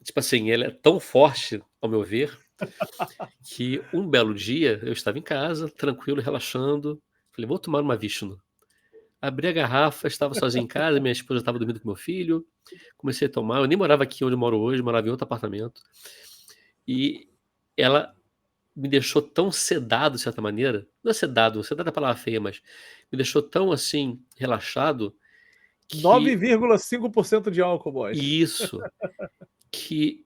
tipo assim, ela é tão forte, ao meu ver, que um belo dia eu estava em casa, tranquilo, relaxando. Falei, vou tomar uma Vishnu. Abri a garrafa, estava sozinho em casa, minha esposa estava dormindo com meu filho. Comecei a tomar. Eu nem morava aqui onde eu moro hoje, morava em outro apartamento. E ela me deixou tão sedado, de certa maneira. Não é sedado é a palavra feia, mas me deixou tão assim, relaxado, que 9,5% de álcool, boys. isso, que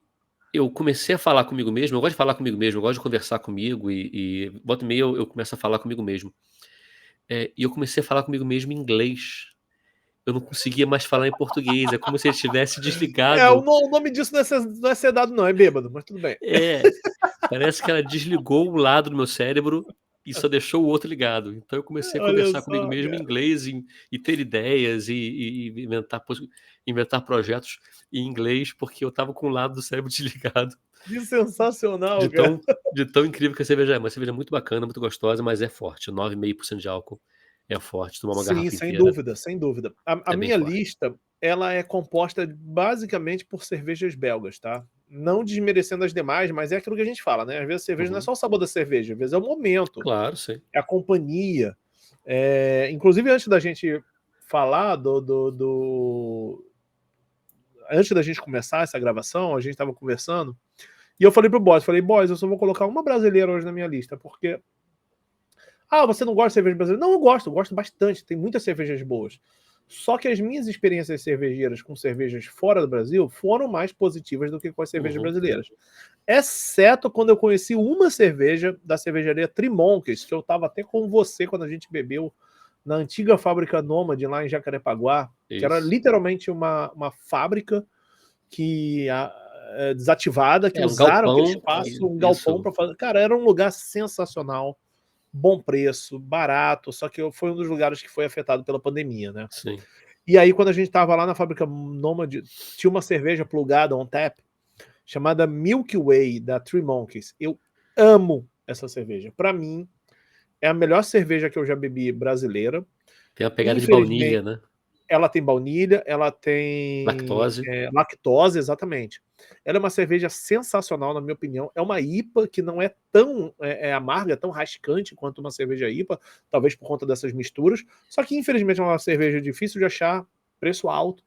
eu comecei a falar comigo mesmo. Eu gosto de falar comigo mesmo, eu gosto de conversar comigo e volta e meia eu começo a falar comigo mesmo. E eu comecei a falar comigo mesmo em inglês. Eu não conseguia mais falar em português. É como se ele tivesse desligado. O nome disso não é sedado, não, é bêbado, mas tudo bem. Parece que ela desligou um lado do meu cérebro e só deixou o outro ligado. Então eu comecei a Olha conversar comigo só, mesmo em cara. inglês e ter ideias e inventar projetos em inglês porque eu estava com o lado do cérebro desligado. Que sensacional, De cara. tão, de tão incrível que a cerveja é. Uma cerveja muito bacana, muito gostosa, mas é forte. 9,5% de álcool é forte. Tomar uma Sim, garrafa sem inteira dúvida, sem dúvida. A é bem minha forte. lista, ela é composta basicamente por cervejas belgas, tá? Não desmerecendo as demais, mas é aquilo que a gente fala, né? Às vezes a cerveja não é Uhum. só o sabor da cerveja, às vezes é o momento, Claro, sim. é a companhia. Inclusive, antes da gente falar antes da gente começar essa gravação, a gente estava conversando, e eu falei pro Boss, Boss, eu só vou colocar uma brasileira hoje na minha lista, porque você não gosta de cerveja brasileira? Não, eu gosto bastante, tem muitas cervejas boas. Só que as minhas experiências cervejeiras com cervejas fora do Brasil foram mais positivas do que com as cervejas Uhum. brasileiras. Exceto quando eu conheci uma cerveja da cervejaria Trimonques, que eu estava até com você quando a gente bebeu na antiga fábrica Nômade, lá em Jacarepaguá, que era Isso. literalmente uma fábrica que desativada, que É um usaram aquele galpão. espaço, um galpão Isso. para fazer. Cara, era um lugar sensacional, bom preço, barato, só que foi um dos lugares que foi afetado pela pandemia, né? Sim. E aí, quando a gente estava lá na fábrica Nômade, tinha uma cerveja plugada on tap, chamada Milky Way, da Three Monkeys. Eu amo essa cerveja. Para mim, é a melhor cerveja que eu já bebi brasileira. Tem uma pegada de Infelizmente, baunilha, né? ela tem baunilha, ela tem Lactose. lactose, exatamente. Ela é uma cerveja sensacional, na minha opinião. É uma IPA que não é tão amarga, tão rascante quanto uma cerveja IPA, talvez por conta dessas misturas. Só que, infelizmente, é uma cerveja difícil de achar, preço alto,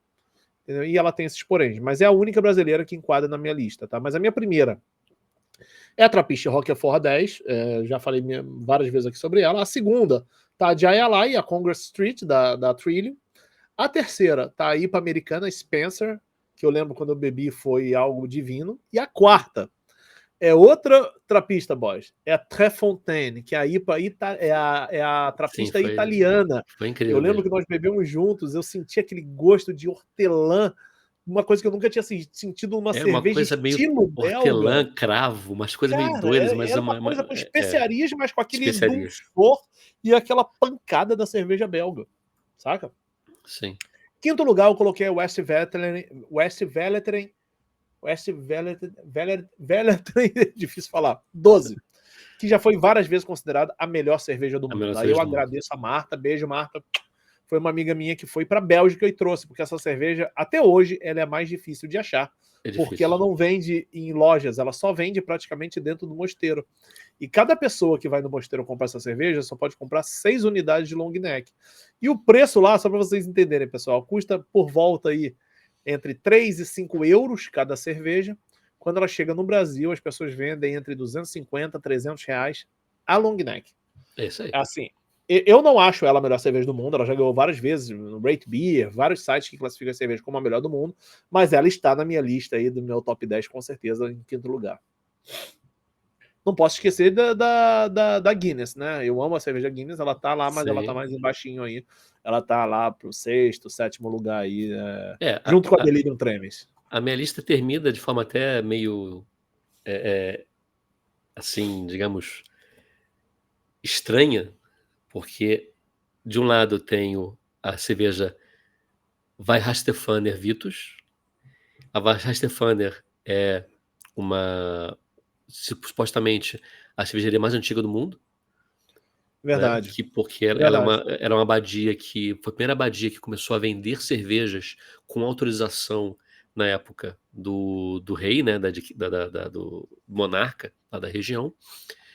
entendeu? E ela tem esses poréns. Mas é a única brasileira que enquadra na minha lista, tá? Mas a minha primeira é a Trappist Roquefort 10, já falei várias vezes aqui sobre ela. A segunda tá a Jayalai, a Congress Street, da Trillium. A terceira tá a IPA americana Spencer, que eu lembro quando eu bebi foi algo divino. E a quarta é outra trapista, boys. É a Trefontaine, que é a IPA é a Sim, trapista foi italiana. Eu incrível lembro que mesmo. nós bebemos juntos, eu senti aquele gosto de hortelã, uma coisa que eu nunca tinha sentido numa É uma cerveja coisa meio estilo belga. hortelã, cravo, umas coisas meio Cara, doidas, mas é era uma coisa com é especiarias, mas com aquele especiarias. dulçor e aquela pancada da cerveja belga, saca? Sim. Quinto lugar, eu coloquei a West Velletren, difícil falar, 12, que já foi várias vezes considerada a melhor cerveja do A melhor mundo. Aí eu cerveja do mundo. agradeço a Marta, beijo Marta, foi uma amiga minha que foi para a Bélgica e trouxe, porque essa cerveja, até hoje, ela é mais difícil de achar, É porque difícil. ela não vende em lojas, ela só vende praticamente dentro do mosteiro. E cada pessoa que vai no mosteiro comprar essa cerveja só pode comprar 6 unidades de long neck. E o preço lá, só para vocês entenderem, pessoal, custa por volta aí entre 3 e 5 euros cada cerveja. Quando ela chega no Brasil, as pessoas vendem entre 250 e 300 reais a long neck. É isso aí. Assim, eu não acho ela a melhor cerveja do mundo, ela já ganhou várias vezes no Rate Beer, vários sites que classificam a cerveja como a melhor do mundo, mas ela está na minha lista aí do meu top 10 com certeza em quinto lugar. Não posso esquecer da Guinness, né? Eu amo a cerveja Guinness, ela tá lá, mas ela tá Sim. mais embaixinho aí. Ela tá lá pro sexto, sétimo lugar aí, É, junto com a Delirium Tremens. a minha lista termina de forma até meio, assim, digamos, estranha, porque de um lado eu tenho a cerveja Weihenstephaner Vitus. A Weihenstephaner é supostamente a cervejaria mais antiga do mundo, né? Verdade, Porque ela verdade. era uma abadia que foi a primeira abadia que começou a vender cervejas com autorização na época do rei, né? Do monarca lá da região.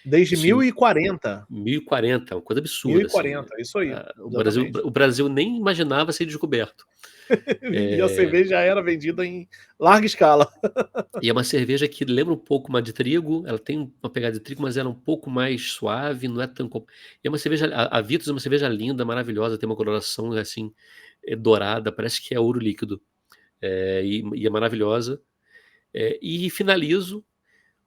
Desde Isso em 1040. 1040, uma coisa absurda, assim. 1040, isso aí, O exatamente. o Brasil nem imaginava ser descoberto. E a cerveja já era vendida em larga escala. E é uma cerveja que lembra um pouco uma de trigo, ela tem uma pegada de trigo, mas ela é um pouco mais suave, não é tão. E é uma cerveja. A Vitus é uma cerveja linda, maravilhosa, tem uma coloração assim, dourada, parece que é ouro líquido. E é maravilhosa. E finalizo,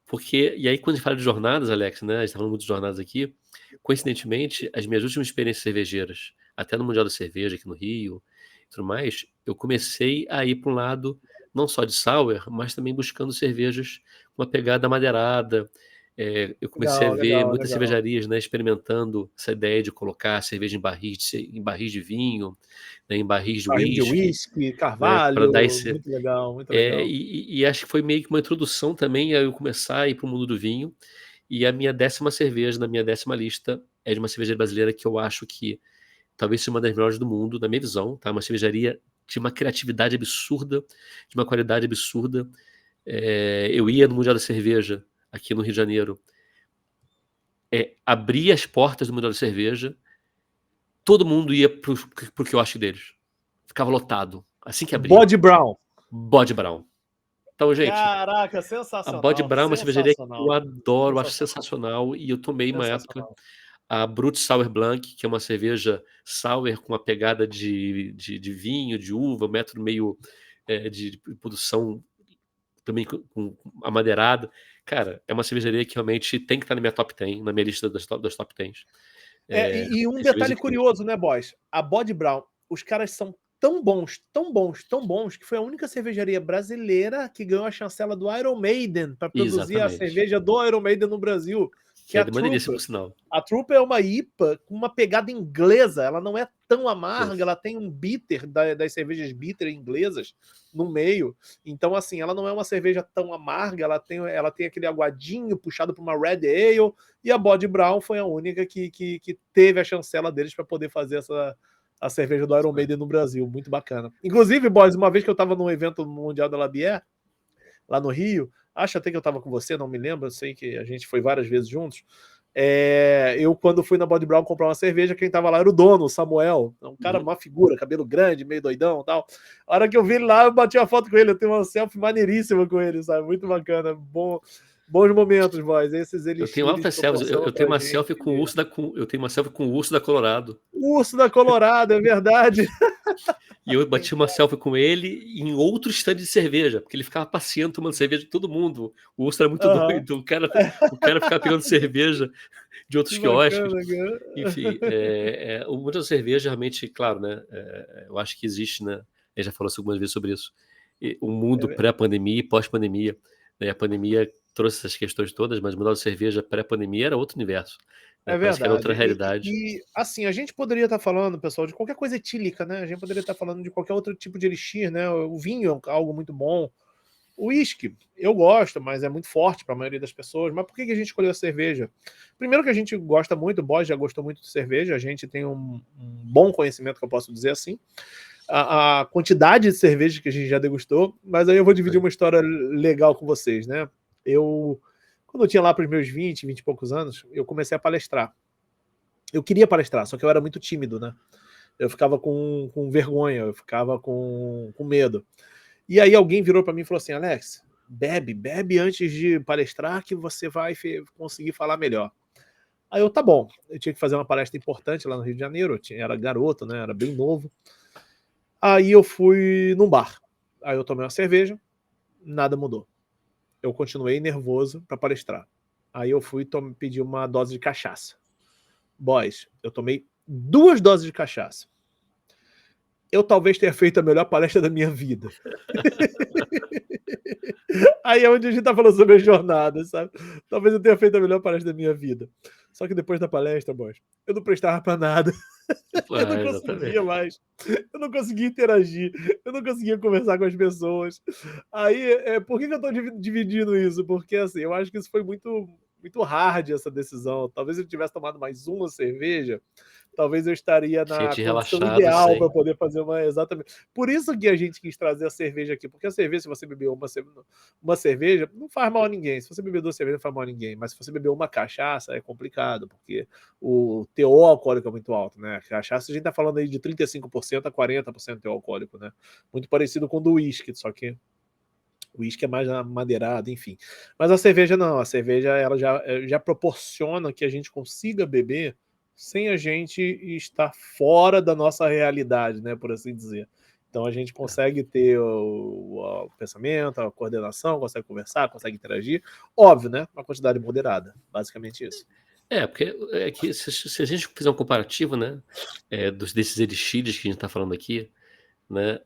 porque. E aí, quando a gente fala de jornadas, Alex, né? A gente está falando muito de jornadas aqui. Coincidentemente, as minhas últimas experiências cervejeiras, até no Mundial da Cerveja aqui no Rio e tudo mais, eu comecei a ir para um lado não só de sour, mas também buscando cervejas com uma pegada madeirada, Eu comecei a Legal, ver legal, muitas legal. cervejarias, né, experimentando essa ideia de colocar cerveja em barris de vinho, né, em barris de Barril de uísque, whisky, né, para dar carvalho, esse muito legal, muito legal. e acho que foi meio que uma introdução também a eu começar a ir para o mundo do vinho, e a minha 10ª cerveja, na minha 10ª lista, é de uma cervejaria brasileira que eu acho que talvez seja uma das melhores do mundo, na minha visão, tá, uma cervejaria de uma criatividade absurda, de uma qualidade absurda. Eu ia no Mundial da Cerveja, aqui no Rio de Janeiro, abria as portas do Mundial da Cerveja, todo mundo ia pro quiosque deles. Ficava lotado, assim que abria. Bode Brown. Bode Brown. Então, gente, Caraca, a Bode sensacional, Brown é uma cervejaria que eu sensacional, adoro, acho sensacional, sensacional, e eu tomei uma época sensacional. a Brut Sour Blanc, que é uma cerveja sour com uma pegada de vinho, de uva, um método meio de produção também com amadeirado. Cara, é uma cervejaria que realmente tem que estar na minha top 10, na minha lista das top 10. E um Tem cervejas detalhe incríveis. curioso, né, boys? A Bode Brown, os caras são tão bons, tão bons, tão bons, que foi a única cervejaria brasileira que ganhou a chancela do Iron Maiden para produzir a Exatamente. cerveja do Iron Maiden no Brasil, que Que é é a de maneiríssimo, Trooper. por sinal. A Trooper é uma IPA com uma pegada inglesa, ela não é tão amarga, Isso. ela tem um bitter das cervejas bitter inglesas no meio. Então, assim, ela não é uma cerveja tão amarga, ela tem aquele aguadinho puxado por uma Red Ale, e a Bode Brown foi a única que teve a chancela deles para poder fazer a cerveja do Iron Maiden no Brasil. Muito bacana. Inclusive, boys, uma vez que eu estava num evento mundial da Labier, lá no Rio, acho até que eu estava com você, não me lembro, eu sei que a gente foi várias vezes juntos. Eu, quando fui na Bode Brown comprar uma cerveja, quem tava lá era o dono, o Samuel. Um cara, uma figura, cabelo grande, meio doidão e tal. A hora que eu vi ele lá, eu bati uma foto com ele, eu tenho uma selfie maneiríssima com ele, sabe? Muito bacana. Bons momentos, boys. Esses Eu tenho elixires altas selfies. Eu, proporcionam eu tenho pra uma gente. selfie com o urso eu tenho uma selfie com o urso da Colorado. O urso da Colorado, é verdade. E eu bati uma selfie com ele em outro stand de cerveja, porque ele ficava passeando, tomando cerveja de todo mundo. O urso era muito Uhum. doido. O cara ficava pegando cerveja de outros Que quiosques. bacana, cara. Enfim, o mundo da cerveja realmente, claro, né? Eu acho que existe, né? A gente já falou algumas vezes sobre isso. O mundo pré-pandemia e pós-pandemia. Né? A pandemia trouxe essas questões todas, mas o mundo da cerveja pré-pandemia era outro universo. Né? É Parece que era outra verdade. realidade. Assim, a gente poderia estar falando, pessoal, de qualquer coisa etílica, né? A gente poderia estar falando de qualquer outro tipo de elixir, né? O vinho é algo muito bom. O uísque, eu gosto, mas é muito forte para a maioria das pessoas. Mas por que a gente escolheu a cerveja? Primeiro que a gente gosta muito, o Boss já gostou muito de cerveja, a gente tem um bom conhecimento, que eu posso dizer assim. A quantidade de cervejas que a gente já degustou, mas aí eu vou dividir uma história legal com vocês, né? Quando eu tinha lá para os meus 20 e poucos anos, eu comecei a palestrar. Eu queria palestrar, só que eu era muito tímido, né? Eu ficava com vergonha, eu ficava com medo. E aí alguém virou para mim e falou assim: Alex, bebe antes de palestrar que você vai conseguir falar melhor. Aí eu, tá bom. Eu tinha que fazer uma palestra importante lá no Rio de Janeiro, era garoto, né? Era bem novo. Aí eu fui num bar. Aí eu tomei uma cerveja, nada mudou. Eu continuei nervoso para palestrar. Aí eu fui pedir uma dose de cachaça. Boys, eu tomei 2 doses de cachaça. Eu talvez tenha feito a melhor palestra da minha vida. Aí é onde a gente tá falando sobre a jornada, sabe? Talvez eu tenha feito a melhor palestra da minha vida. Só que depois da palestra, boys, eu não prestava pra nada. Eu não conseguia Exatamente. mais. Eu não conseguia interagir. Eu não conseguia conversar com as pessoas. Aí, por que eu tô dividindo isso? Porque, assim, eu acho que isso foi muito, muito hard, essa decisão. Talvez eu tivesse tomado mais uma cerveja, talvez eu estaria Tinha na te condição relaxado ideal para sem. poder fazer uma. Exatamente. Por isso que a gente quis trazer a cerveja aqui, porque a cerveja, se você beber uma cerveja, não faz mal a ninguém. Se você beber 2 cervejas, não faz mal a ninguém. Mas se você beber uma cachaça, é complicado, porque o teor alcoólico é muito alto, né? A cachaça, a gente tá falando aí de 35% a 40% de teor alcoólico, né? Muito parecido com o do uísque, só que o uísque é mais madeirado, enfim. Mas a cerveja não, a cerveja ela já proporciona que a gente consiga beber sem a gente estar fora da nossa realidade, né, por assim dizer. Então a gente consegue ter o pensamento, a coordenação, consegue conversar, consegue interagir. Óbvio, né? Uma quantidade moderada. Basicamente isso. Porque é que se a gente fizer um comparativo, né, desses elixires que a gente está falando aqui, né,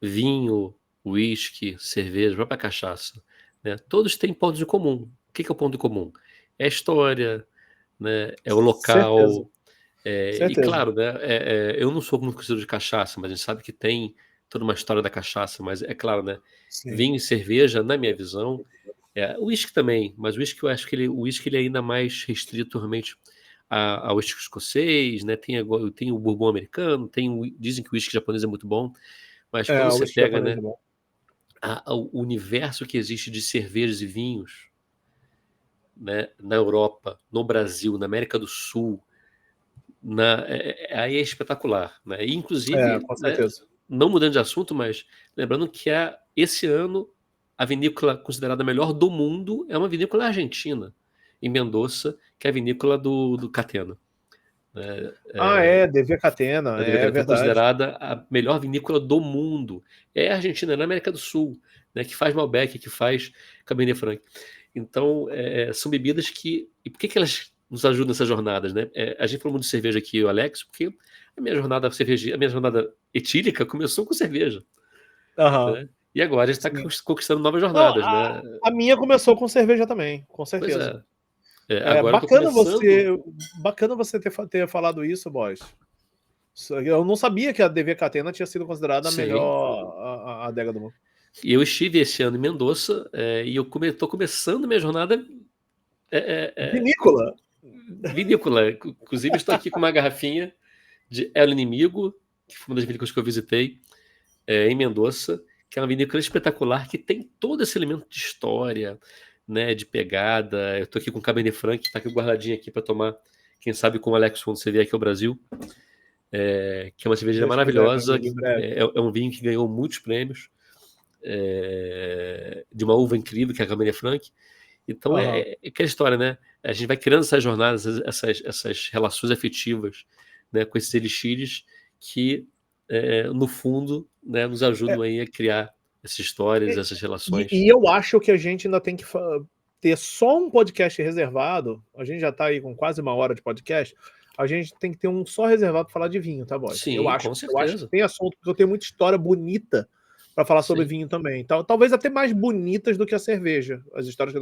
vinho, uísque, cerveja, a própria cachaça, né, todos têm pontos em comum. O que é o ponto em comum? é a história, né? É o Certeza, local. E certeza. claro, né? Eu não sou muito conhecedor de cachaça, mas a gente sabe que tem toda uma história da cachaça. Mas é claro, né? Sim. Vinho e cerveja, na minha visão, o uísque também, mas o uísque eu acho que o uísque ele é ainda mais restrito realmente ao uísque escocês, né? Tem o bourbon americano, dizem que o uísque japonês é muito bom, mas quando O você whisky pega, japonês é né, bom. o universo que existe de cervejas e vinhos, né, na Europa, no Brasil, na América do Sul, aí é espetacular, né? E, inclusive, Com né, certeza. não mudando de assunto, mas lembrando que esse ano a vinícola considerada a melhor do mundo é uma vinícola argentina, em Mendoza, que é a vinícola do Catena. Né? DV Catena, A DV é Catena foi verdade. considerada a melhor vinícola do mundo. É a Argentina, é na América do Sul, né, que faz Malbec, que faz Cabernet Franc. Então, são bebidas que... E por que elas nos ajudam nessas jornadas, né? A gente falou muito de cerveja aqui, o Alex, porque a minha jornada etílica começou com cerveja, Aham, né? E agora a gente está sim. conquistando novas Não, jornadas, né? a minha começou com cerveja também, com Pois certeza. é. É Agora eu estou começando... bacana você ter falado isso, boys. Eu não sabia que a DV Catena tinha sido considerada a Sim. melhor adega do mundo. E eu estive esse ano em Mendoza, e eu estou começando minha jornada Vinícola. vinícola. Inclusive, estou aqui com uma garrafinha de El Inimigo, que foi uma das vinícolas que eu visitei em Mendoza, que é uma vinícola espetacular que tem todo esse elemento de história, né, de pegada. Eu estou aqui com o Cabernet Franc, que está aqui guardadinho aqui para tomar, quem sabe com o Alex quando você vier aqui ao Brasil, que é uma cerveja Deus quiser, meu maravilhosa, amigo, em breve. é um vinho que ganhou muitos prêmios, de uma uva incrível, que é a Cabernet Franc. Então Aham. é aquela história, né? A gente vai criando essas jornadas, essas relações afetivas, né, com esses elixires que, no fundo, né, nos É, ajudam aí a criar essas histórias, e, essas relações. e eu acho que a gente ainda tem que ter só um podcast reservado. A gente já está aí com quase 1 hora de podcast. A gente tem que ter um só reservado para falar de vinho, tá, boys? Eu Sim, acho. com Eu acho que certeza. tem assunto, porque eu tenho muita história bonita para falar sobre Sim. vinho também. Talvez até mais bonitas do que a cerveja. As histórias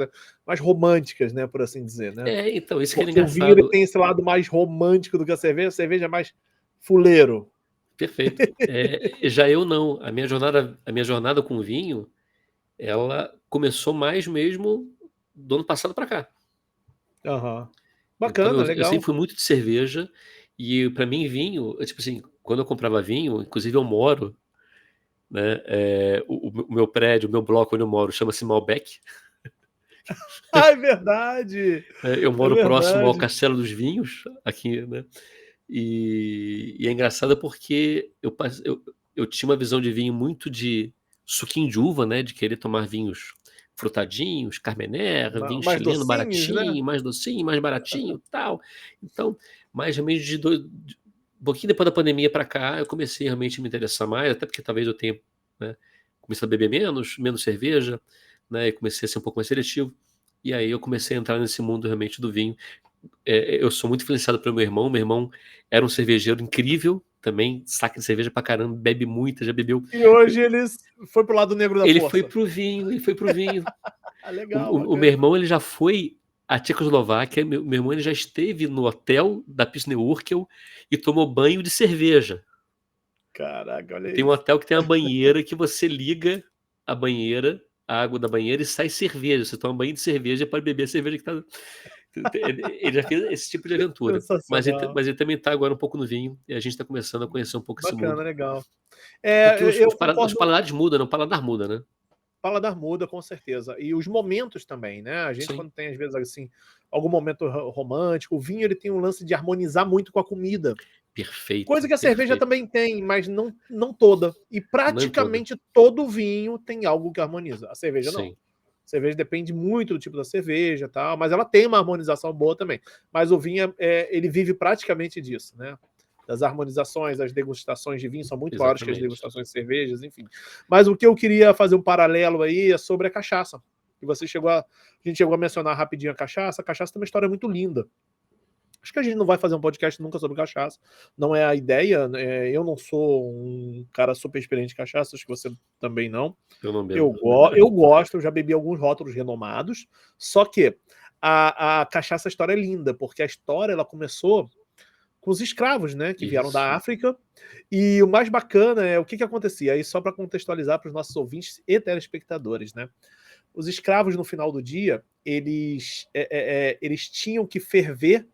mais românticas, né, por assim dizer, né? Então, isso que é Porque o vinho ele engraçado. tem esse lado mais romântico do que a cerveja é mais fuleiro. Perfeito. Já eu não. A minha jornada com vinho, ela começou mais mesmo do ano passado para cá. Aham. Então Bacana, eu sempre legal. fui muito de cerveja e para mim vinho, tipo assim, quando eu comprava vinho, inclusive eu moro, né, o meu prédio, o meu bloco onde eu moro chama-se Malbec. Ah, é verdade! Eu É moro próximo ao verdade. Castelo dos Vinhos, aqui, né? E é engraçado porque eu tinha uma visão de vinho muito de suquinho de uva, né? De querer tomar vinhos frutadinhos, Carmener, vinho Mais chileno docinhos, né? baratinho, mais docinho, mais baratinho, tal. Então, mais ou menos um pouquinho depois da pandemia para cá, eu comecei realmente a me interessar mais, até porque talvez eu tenha, né, comecei a beber menos cerveja, né? E comecei a ser um pouco mais seletivo. E aí eu comecei a entrar nesse mundo realmente do vinho. Eu sou muito influenciado pelo meu irmão. Meu irmão era um cervejeiro incrível também, saca de cerveja pra caramba, bebe muita, já bebeu. E hoje eles foi pro lado negro da Ele foi força. pro vinho, ele foi pro vinho. Ah, legal, O meu bacana. irmão ele já foi à Tchecoslováquia. Meu irmão ele já esteve no hotel da Piscine Urquell e tomou banho de cerveja. Caraca, olha Tem um isso. hotel que tem uma banheira que você liga a banheira, a água da banheira e sai cerveja. Você toma banho de cerveja para beber a cerveja que tá. Ele já fez esse tipo de aventura. Mas ele, Sensacional. mas ele também está agora um pouco no vinho e a gente está começando a conhecer um pouco esse Bacana, mundo. legal. Porque Eu os concordo. paladares mudam, né? O paladar muda, né? Paladar muda, com certeza. E os momentos também, né? A gente, Sim, quando tem, às vezes, assim, algum momento romântico, o vinho ele tem um lance de harmonizar muito com a comida. Coisa perfeito, que a cerveja perfeito. também tem, mas não toda. E Não toda. praticamente todo vinho tem algo que harmoniza. A cerveja não. Sim, A cerveja depende muito do tipo da cerveja, tal, mas ela tem uma harmonização boa também. Mas o vinho, ele vive praticamente disso, né? Das harmonizações, as degustações de vinho são muito maiores que as exatamente. degustações de cervejas, enfim. Mas o que eu queria fazer um paralelo aí é sobre a cachaça. Que a gente chegou a mencionar rapidinho a cachaça. A cachaça tem uma história muito linda. Acho que a gente não vai fazer um podcast nunca sobre cachaça. Não é a ideia. Eu não sou um cara super experiente em cachaça, acho que você também não. Eu não Eu, bebo. eu gosto, eu já bebi alguns rótulos renomados, só que a cachaça, a história é linda, porque a história ela começou com os escravos, né, que vieram da Isso. África, e o mais bacana é o que acontecia, aí só para contextualizar para os nossos ouvintes e telespectadores, né, os escravos no final do dia, eles tinham que ferver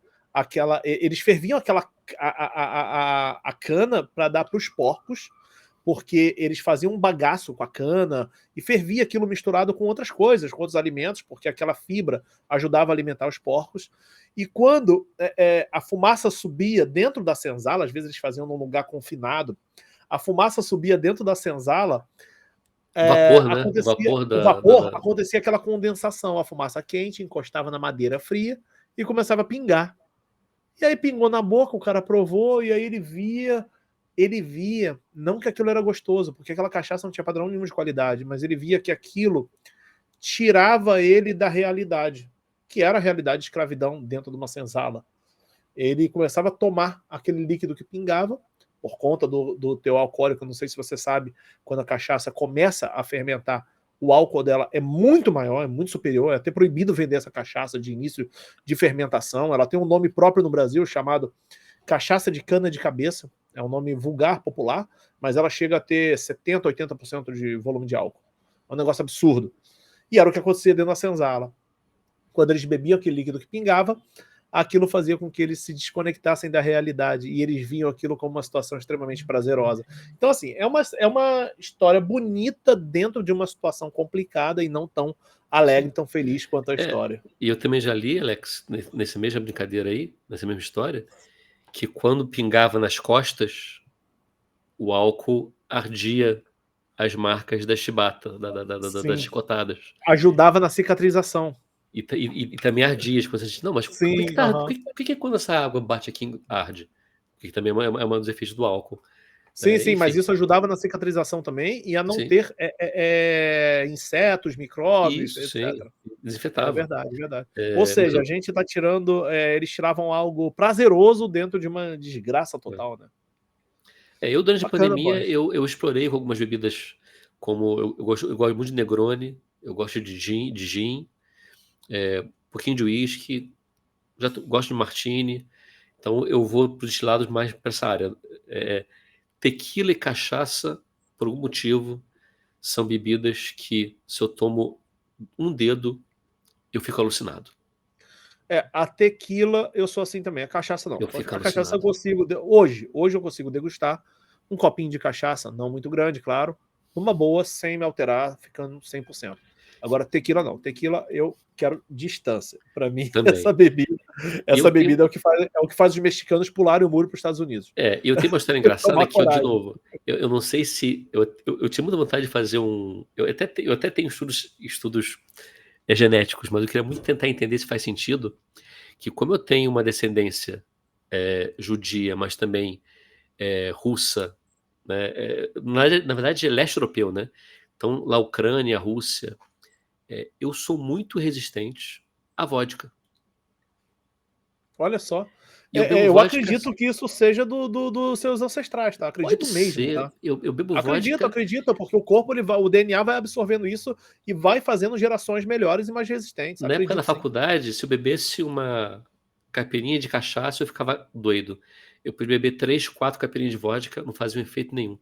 eles ferviam a cana para dar para os porcos, porque eles faziam um bagaço com a cana e fervia aquilo misturado com outras coisas, com outros alimentos, porque aquela fibra ajudava a alimentar os porcos. E quando a fumaça subia dentro da senzala, às vezes eles faziam num lugar confinado, a fumaça subia dentro da senzala, O vapor, né? O acontecia vapor o vapor, acontecia aquela condensação, a fumaça quente encostava na madeira fria e começava a pingar. E aí pingou na boca, o cara provou, e aí ele via, não que aquilo era gostoso, porque aquela cachaça não tinha padrão nenhum de qualidade, mas ele via que aquilo tirava ele da realidade, que era a realidade de escravidão dentro de uma senzala. Ele começava a tomar aquele líquido que pingava, por conta do teu alcoólico, não sei se você sabe, quando a cachaça começa a fermentar, o álcool dela é muito maior, é muito superior, é até proibido vender essa cachaça de início de fermentação, ela tem um nome próprio no Brasil, chamado cachaça de cana de cabeça, é um nome vulgar, popular, mas ela chega a ter 70%, 80% de volume de álcool. É um negócio absurdo. E era o que acontecia dentro da senzala. Quando eles bebiam aquele líquido que pingava, aquilo fazia com que eles se desconectassem da realidade e eles viam aquilo como uma situação extremamente prazerosa. Então, assim, é uma história bonita dentro de uma situação complicada e não tão alegre, tão feliz quanto a história. E eu também já li, Alex, nessa mesma brincadeira aí, nessa mesma história, que quando pingava nas costas, o álcool ardia as marcas da chibata, das Sim. chicotadas. Ajudava na cicatrização. E também ardia. Tipo, a gente, não, mas Sim, como é que tá? Por que quando essa água bate aqui arde? Porque também é um dos efeitos do álcool. Sim, sim, mas Enfim, isso ajudava na cicatrização também e a não sim. ter insetos, micróbios, Isso, sim. etc. É Desinfetava. verdade, é verdade. Ou seja, a gente está tirando, eles tiravam algo prazeroso dentro de uma desgraça total, né? Eu, durante a Bacana, pandemia, boss. eu explorei algumas bebidas, como eu gosto muito de Negroni, eu gosto de gin, um pouquinho de uísque, gosto de martini, então eu vou para os lados mais para essa área. Tequila e cachaça, por algum motivo, são bebidas que, se eu tomo um dedo, eu fico alucinado. A tequila, eu sou assim também. A cachaça, não. Eu fico A cachaça eu alucinado. consigo. Hoje eu consigo degustar um copinho de cachaça, não muito grande, claro, numa boa, sem me alterar, ficando 100%. Agora, tequila não. Tequila eu quero distância. Para mim, Também. essa bebida é o que faz os mexicanos pularem o muro para os Estados Unidos. E eu tenho uma história engraçada Tomar que, de coragem. novo, eu não sei se. Eu tinha muita vontade de fazer um. Eu até tenho estudos genéticos, mas eu queria muito tentar entender se faz sentido. Que, como eu tenho uma descendência judia, mas também russa, né, na verdade é leste europeu, né? Então, lá, Ucrânia, Rússia, eu sou muito resistente à vodka. Olha só. E eu bebo Eu vodka. acredito que isso seja dos seus ancestrais, tá? Acredito Pode mesmo, ser. tá? Eu bebo Acredito, vodka. porque o corpo, o DNA vai absorvendo isso e vai fazendo gerações melhores e mais resistentes. Na época da Acredito, sim. faculdade, se eu bebesse uma caipirinha de cachaça, eu ficava doido. Eu podia beber 3, 4 caipirinhas de vodka, não fazia um efeito nenhum.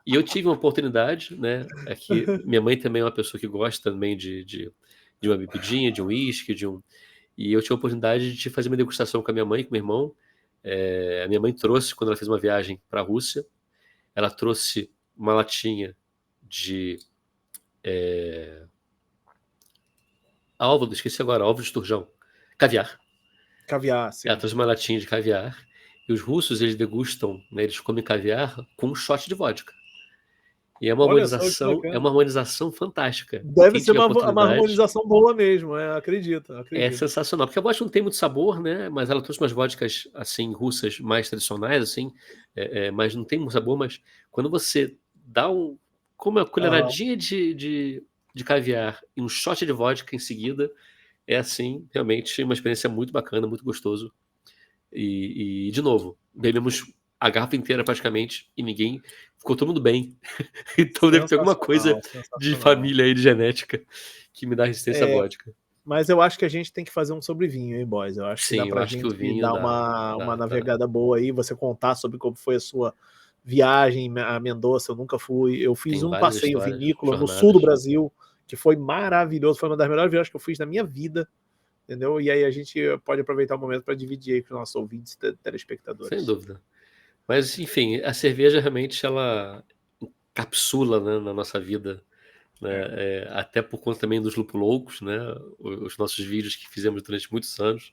E eu tive uma oportunidade, né? Aqui, minha mãe também é uma pessoa que gosta também de uma bebidinha, de um uísque, e eu tive a oportunidade de fazer uma degustação com a minha mãe e com meu irmão. A minha mãe trouxe, quando ela fez uma viagem para a Rússia, ela trouxe uma latinha de esqueci agora, ovo de esturjão, caviar. Caviar, sim. Ela trouxe uma latinha de caviar. E os russos, eles degustam, né, eles comem caviar com um shot de vodka. E Olha só que é bacana. uma harmonização fantástica. Deve Quem ser tiver uma oportunidade, harmonização boa mesmo, acredito. é sensacional. Porque a vodka não tem muito sabor, né? Mas ela trouxe umas vodkas, assim, russas mais tradicionais, assim, mas não tem muito sabor. Mas quando você dá como uma colheradinha de caviar e um shot de vodka em seguida, é, assim, realmente uma experiência muito bacana, muito gostoso. E de novo, bebemos a garrafa inteira praticamente e ninguém. Ficou todo mundo bem. Então deve ter alguma coisa Sensacional, de sensacional. família aí, de genética, que me dá resistência à vodka. Mas eu acho que a gente tem que fazer um sobre vinho, hein, boys? Eu acho que dá Sim, eu pra acho que o gente vinho dar dá, uma dá. navegada boa aí, você contar sobre como foi a sua viagem a Mendoza. Eu nunca fui. Eu fiz Tem um várias passeio histórias, vinícola no sul do jornadas. Brasil, que foi maravilhoso. Foi uma das melhores viagens que eu fiz na minha vida, entendeu? E aí a gente pode aproveitar o momento para dividir aí com os nossos ouvintes e Sem telespectadores. dúvida. Mas, enfim, a cerveja realmente ela encapsula, né, na nossa vida, né, até por conta também dos lupo-loucos, né, os nossos vídeos que fizemos durante muitos anos.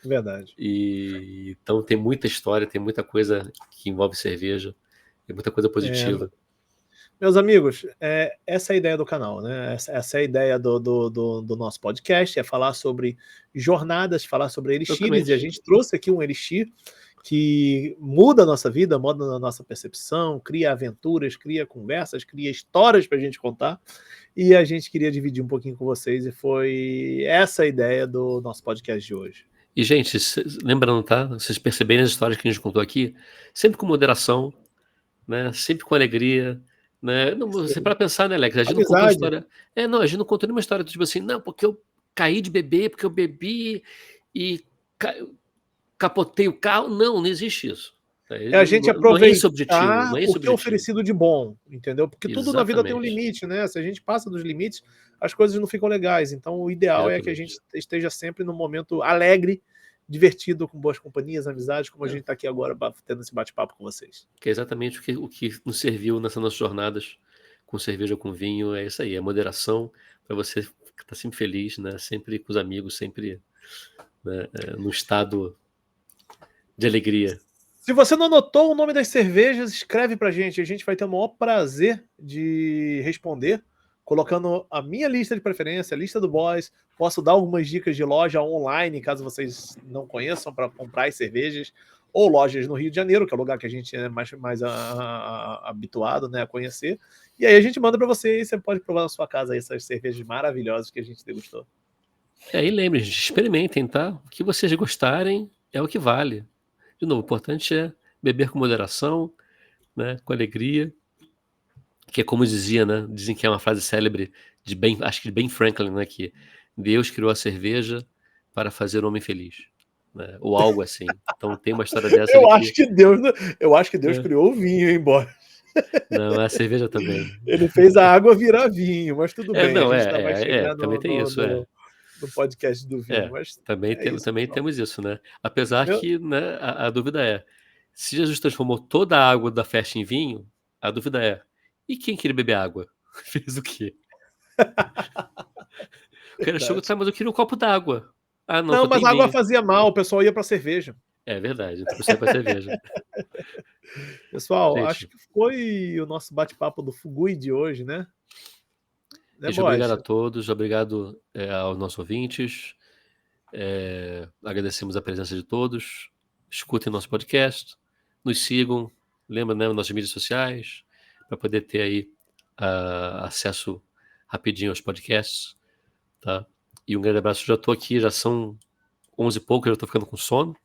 Verdade. E então tem muita história, tem muita coisa que envolve cerveja, tem muita coisa positiva. Meus amigos, essa é a ideia do canal, né? Essa é a ideia do nosso podcast, é falar sobre jornadas, falar sobre elixires, e a Exatamente. gente trouxe aqui um elixir que muda a nossa vida, muda a nossa percepção, cria aventuras, cria conversas, cria histórias para a gente contar, e a gente queria dividir um pouquinho com vocês, e foi essa a ideia do nosso podcast de hoje. E, gente, lembrando, tá? Vocês perceberem as histórias que a gente contou aqui, sempre com moderação, né? Sempre com alegria, né? Não, você para pensar, né, Alex? A gente não contou Amizade. história. Não, a gente não contou nenhuma história do tipo assim, não, porque eu caí de beber, porque eu bebi e capotei o carro. Não, não existe isso. É a gente Não é esse o objetivo, aproveitar não é esse o o que é objetivo. oferecido de bom, entendeu? Porque tudo na vida tem um Exatamente, limite, né? Se a gente passa dos limites, as coisas não ficam legais. Então, o ideal é que a gente exatamente. esteja sempre num momento alegre, divertido, com boas companhias, amizades, como a gente está aqui agora tendo esse bate-papo com vocês. Que é exatamente o que nos serviu nessas nossas jornadas com cerveja, com vinho, é isso aí, é moderação para você estar sempre feliz, né? Sempre com os amigos, sempre, né, no estado de alegria. Se você não anotou o nome das cervejas, escreve pra gente. A gente vai ter o maior prazer de responder, colocando a minha lista de preferência, a lista do Boys. Posso dar algumas dicas de loja online, caso vocês não conheçam, para comprar as cervejas. Ou lojas no Rio de Janeiro, que é o lugar que a gente é mais habituado, né, a conhecer. E aí a gente manda para você e você pode provar na sua casa aí essas cervejas maravilhosas que a gente degustou. E lembrem, gente, experimentem, tá? O que vocês gostarem é o que vale. De novo, o importante é beber com moderação, né, com alegria, que é como dizia, né? Dizem que é uma frase célebre de Ben, acho que de Ben Franklin, né? Que Deus criou a cerveja para fazer o homem feliz, né? Ou algo assim. Então tem uma história dessa de que Eu acho que Deus é, criou o vinho, hein, embora. não, a cerveja também. Ele fez a água virar vinho, mas tudo bem, a Não, gente ainda vai chegar também tem isso, no podcast do vinho, mas é isso, também pessoal. temos isso, né? Apesar Meu- que, né, a dúvida é, se Jesus transformou toda a água da festa em vinho, a dúvida é, e quem queria beber água? Fez o quê? O cara chegou, Verdade. tá, mas eu queria um copo d'água. Ah, não, Não, só mas tem a água vinho. fazia mal, o pessoal ia para cerveja. É verdade, então você vai cerveja. Pessoal, acho Gente, que foi o nosso bate-papo do Fugui de hoje, né? Né, gente, obrigado boys? a todos, obrigado aos nossos ouvintes, agradecemos a presença de todos, escutem nosso podcast, nos sigam, lembra, né, nossas mídias sociais, para poder ter aí acesso rapidinho aos podcasts, tá? E um grande abraço, já estou aqui, já são 11 e pouco, já estou ficando com sono.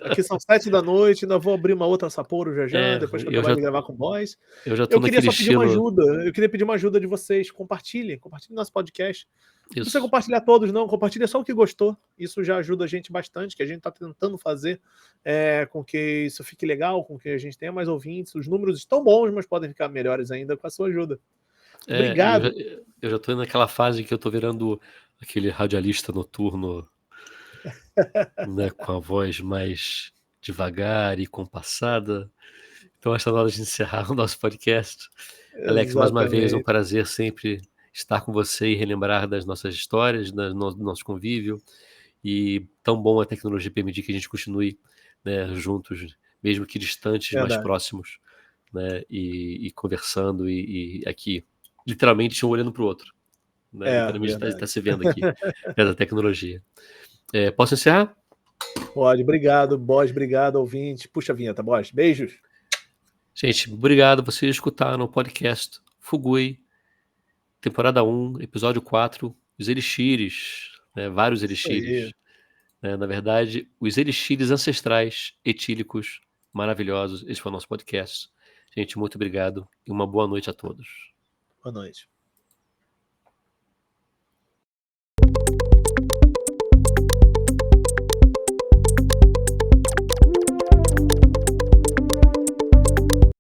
Aqui são 7 da noite, ainda vou abrir uma outra Sapporo já já, É, depois que eu acabar de gravar com o boys. eu já Eu estou queria naquele só pedir uma estilo, ajuda, eu queria pedir uma ajuda de vocês, compartilhem nosso podcast. Não precisa isso, compartilhar todos, não. Compartilha só o que gostou. Isso já ajuda a gente bastante, que a gente está tentando fazer com que isso fique legal, com que a gente tenha mais ouvintes. Os números estão bons, mas podem ficar melhores ainda com a sua ajuda. e Obrigado. eu já estou naquela fase que eu estou virando aquele radialista noturno, né, com a voz mais devagar e compassada. Então, acho que está na hora de encerrar o nosso podcast. Alex, mais uma vez, é um Exatamente. prazer sempre estar com você e relembrar das nossas histórias, do nosso convívio. E tão bom a tecnologia permitir que a gente continue, né, juntos, mesmo que distantes, mais Verdade. próximos, né, e conversando e aqui, literalmente um olhando para o outro. Né, literalmente está Verdade. se vendo aqui, essa tecnologia. Posso encerrar? Pode, obrigado, Bosch, obrigado, ouvinte. Puxa a vinheta, Bosch. Beijos. Gente, obrigado. Vocês escutaram o podcast Fugui, temporada 1, episódio 4, os elixires, né, vários Isso aí. elixires. Né, na verdade, os elixires ancestrais etílicos maravilhosos. Esse foi o nosso podcast. Gente, muito obrigado e uma boa noite a todos. Boa noite.